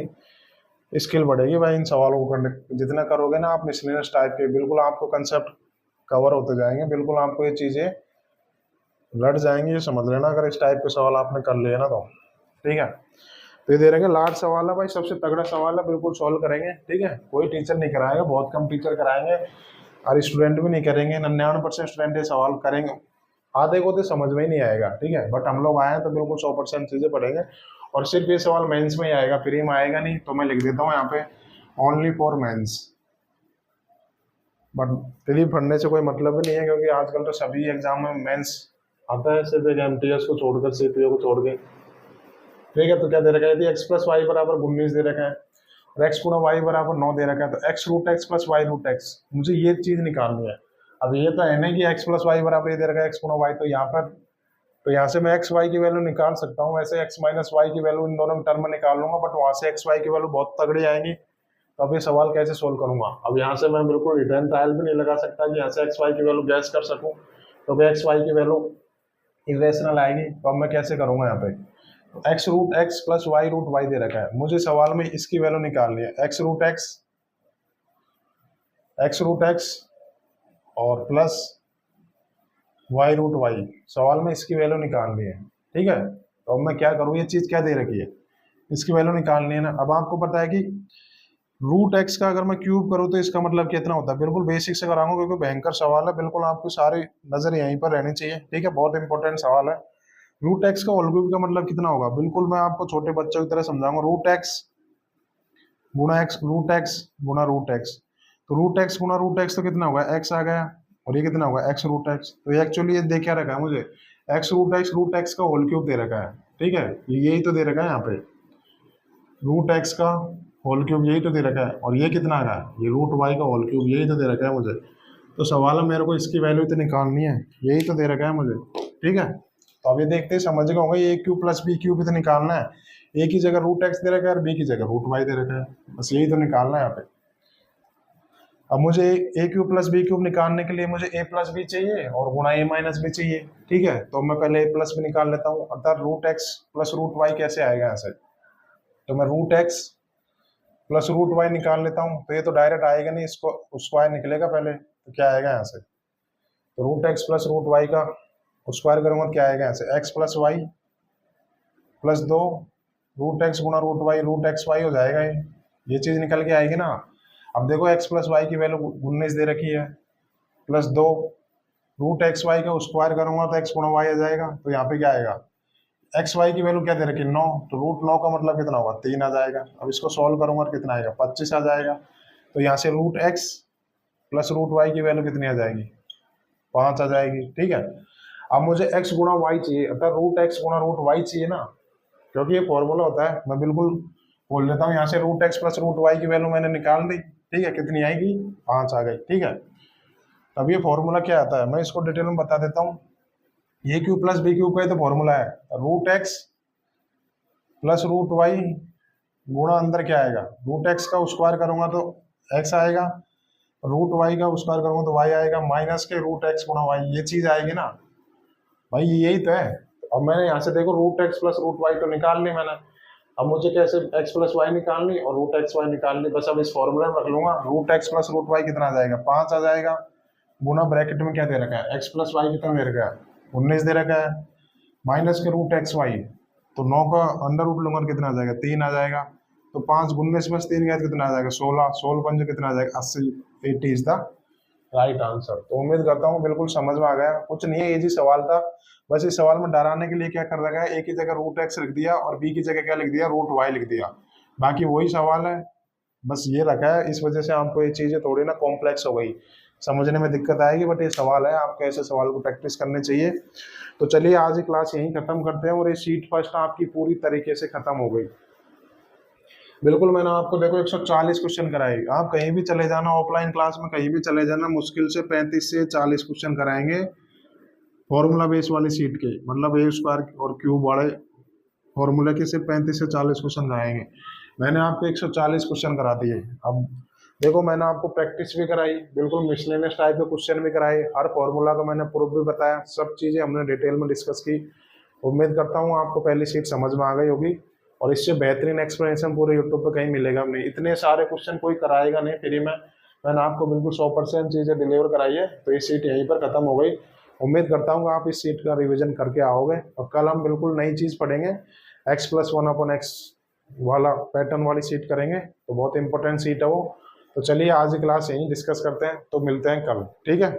Speaker 1: स्किल बढ़ेगी भाई इन सवालों को करने। जितना करोगे ना आप मिसलेनियस टाइप के, बिल्कुल आपको कंसेप्ट कवर होते जाएंगे, बिल्कुल आपको ये चीज़ें लड़ जाएंगी, ये समझ लेना अगर इस टाइप के सवाल आपने कर लिए ना तो, ठीक है। तो ये दे रहे लास्ट सवाल है भाई, सबसे तगड़ा सवाल है, बिल्कुल सॉल्व करेंगे, ठीक है। कोई टीचर नहीं कराएगा, बहुत कम टीचर कराएंगे और स्टूडेंट भी नहीं करेंगे। 99% स्टूडेंट ये सवाल करेंगे, आधे को तो समझ में ही नहीं आएगा, ठीक है। बट हम लोग आए हैं तो बिल्कुल 100% चीज़ें पढ़ेंगे। और सिर्फ ये सवाल मेंस में ही आएगा, फ्री में आएगा नहीं। तो मैं लिख देता हूँ यहाँ पे only for mains. But free पढ़ने से कोई मतलब भी नहीं है, क्योंकि आजकल तो सभी एग्जाम में मेंस आता है, सिर्फ एक MTS को छोड़कर, CPO को छोड़ के, ठीक है। तो क्या दे रखा है, यदि x + y बराबर 19 दे रखा है और x गुणा y बराबर 9 दे रखा है, तो x√x + y√x मुझे ये चीज निकालनी है। अब ये तो है नहीं कि x + y बराबर ये दे रखा है x गुणा y, तो यहाँ पर तो यहाँ से मैं एक्स वाई की वैल्यू निकाल सकता हूँ, वैसे एक्स माइनस वाई की वैल्यू इन दोनों टर्म में निकाल लूंगा, बट वहां से एक्स वाई की वैल्यू बहुत तगड़ी आएंगी। तो अब ये सवाल कैसे सोल्व करूंगा? अब यहाँ से मैं बिल्कुल रिटर्न ट्रायल भी नहीं लगा सकता कि यहाँ से एक्स वाई की वैल्यू गैस कर सकूं, तो एक्स वाई की वैल्यू इरेशनल आएगी। तो अब मैं कैसे करूंगा? यहाँ पे x root x plus y root y दे रखा है, मुझे सवाल में इसकी वैल्यू निकालनी है। एक्स रूट एक्स और प्लस वाई रूट वाई, सवाल में इसकी वैल्यू निकालनी है, ठीक है। तो अब मैं क्या करूँ, ये चीज क्या दे रखी है, इसकी वैल्यू निकालनी है ना। अब आपको पता है कि रूट एक्स का अगर मैं क्यूब करूँ तो इसका मतलब कितना होता है, बिल्कुल बेसिक से कराऊंगा क्योंकि भयंकर सवाल है, बिल्कुल आपको सारी नजर यहीं पर रहनी चाहिए, ठीक है, बहुत इंपॉर्टेंट सवाल है। रूट एक्स का होल क्यूब का मतलब कितना होगा, बिल्कुल मैं आपको छोटे बच्चों की तरह समझाऊंगा। रूट एक्स गुणा एक्स, रूट एक्स गुणा रूट एक्स, तो रूट एक्स गुणा रूट एक्स तो कितना होगा, एक्स आ गया, और ये कितना होगा, एक्स रूट एक्स। तो ये एक्चुअली ये दे क्या रखा है मुझे, एक्स रूट एक्स का होल क्यूब दे रखा है, ठीक है, यही तो दे रखा है यहाँ पे, रूट एक्स का होल क्यूब यही तो दे रखा है, और ये कितना आ रहा है, ये रूट वाई का होल क्यूब यही तो दे रखा है मुझे। तो सवाल है मेरे को इसकी वैल्यू तो निकालनी है, यही तो दे रखा है मुझे, ठीक है। तो अभी देखते हैं, समझ गए होंगे, ए क्यूब प्लस बी क्यूब तो निकालना है, ए की जगह रूट एक्स दे रखा है और बी की जगह रूट वाई दे रखा है, बस यही तो निकालना है यहाँ पे। अब मुझे ए क्यूब प्लस बी क्यूब निकालने के लिए मुझे ए प्लस बी चाहिए और गुणा ए माइनस बी चाहिए, ठीक है। तो मैं पहले ए प्लस बी निकाल लेता हूँ, अर्थात root x plus root y कैसे आएगा यहाँ से, तो मैं root x plus root y निकाल लेता हूँ, तो ये तो डायरेक्ट आएगा नहीं, इसको स्क्वायर निकलेगा पहले, तो क्या आएगा यहाँ से, तो root x plus root y का स्क्वायर करूंगा, क्या आएगा यहाँ से, x plus y plus 2 root x गुणा रूट एक्स वाई हो जाएगा, ये चीज निकल के आएगी ना। अब देखो एक्स प्लस वाई की वैल्यू 19 दे रखी है, प्लस 2 रूट एक्स वाई का स्क्वायर करूंगा तो एक्स गुणा वाई आ जाएगा, तो यहाँ पे क्या आएगा, एक्स वाई की वैल्यू क्या दे रखी है, 9, तो रूट 9 का मतलब कितना होगा, 3 आ जाएगा। अब इसको सॉल्व करूंगा तो कितना आएगा, 25 आ जाएगा। तो यहाँ से root x plus root y की वैल्यू कितनी आ जाएगी, 5 आ जाएगी, ठीक है। अब मुझे एक्स गुणा वाई चाहिए, अर्थात रूट एक्स गुणा रूट वाई चाहिए ना, क्योंकि ये फॉर्मूला होता है, मैं बिल्कुल बोल लेता हूँ, यहाँ से root x plus root y की वैल्यू मैंने निकाल दी, ठीक है, कितनी आएगी, 5 आ गई, ठीक है। अब ये फॉर्मूला क्या आता है, मैं इसको डिटेल में बता देता हूँ। A cube plus b cube का ये तो फॉर्मूला है, root x plus root y गुणा अंदर क्या आएगा, रूट एक्स का स्क्वायर करूंगा तो एक्स आएगा, रूट वाई का स्क्वायर करूंगा तो वाई आएगा, माइनस के रूट एक्स गुणा वाई, ये चीज आएगी ना भाई, यही तो है। अब मैंने यहाँ से देखो root x plus root y तो निकाल ली मैंने, अब मुझे कैसे एक्स प्लस वाई निकालनी और रूट एक्स वाई निकालनी, बस अब इस फॉर्मूला में रख लूंगा, root x plus root y कितना आ जाएगा, 5 आ जाएगा, गुना ब्रैकेट में क्या दे रखा है, एक्स प्लस वाई कितना दे रखा है, 19 दे रखा है, माइनस के रूट एक्स वाई, तो 9 का अंडर रूट लूंगा कितना आ जाएगा, 3 आ जाएगा, तो 5 19 में 3 गया कितना आ जाएगा, 16, 16 पंजे कितना आ जाएगा, 80, 80 इज द राइट आंसर। तो उम्मीद करता हूँ बिल्कुल समझ में आ गया, कुछ नहीं है, इजी सवाल था, बस इस सवाल में डराने के लिए क्या कर रखा है, ए की जगह रूट एक्स लिख दिया और बी की जगह क्या लिख दिया, रूट वाई लिख दिया, बाकी वही सवाल है, बस ये रखा है, इस वजह से आपको ये चीजें थोड़ी ना कॉम्प्लेक्स हो गई, समझने में दिक्कत आएगी, बट ये सवाल है, आपको ऐसे सवाल को प्रैक्टिस करनी चाहिए। तो चलिए आज ही क्लास यहीं खत्म करते हैं, और ये शीट फर्स्ट आपकी पूरी तरीके से खत्म हो गई, बिल्कुल मैंने आपको देखो 140 क्वेश्चन कराए, आप कहीं भी चले जाना, ऑफलाइन क्लास में कहीं भी चले जाना, मुश्किल से 35 से 40 क्वेश्चन कराएंगे फॉर्मूला बेस वाली सीट के, मतलब ए स्क्वायर और क्यूब वाले फॉर्मूला के सिर्फ 35 से 40 क्वेश्चन कराएंगे, मैंने आपको 140 क्वेश्चन करा दिए। अब देखो मैंने आपको प्रैक्टिस भी कराई, बिल्कुल मिसलेनियस टाइप के क्वेश्चन भी कराए, हर फॉर्मूला का मैंने प्रूफ भी बताया, सब चीजें हमने डिटेल में डिस्कस की। उम्मीद करता हूँ आपको पहली सीट समझ में आ गई होगी, और इससे बेहतरीन एक्सप्लेनेशन पूरे यूट्यूब पे कहीं मिलेगा नहीं, इतने सारे क्वेश्चन कोई कराएगा नहीं फ्री में, मैंने आपको बिल्कुल 100% चीजें डिलीवर कराई है। तो ये सीट यहीं पर खत्म हो गई, उम्मीद करता हूँ आप इस सीट का रिविजन करके आओगे, और कल हम बिल्कुल नई चीज पढ़ेंगे, x प्लस 1/x वाला पैटर्न वाली सीट करेंगे, तो बहुत इंपॉर्टेंट सीट है वो। तो चलिए आज की क्लास यहीं डिस्कस करते हैं, तो मिलते हैं कल, ठीक है।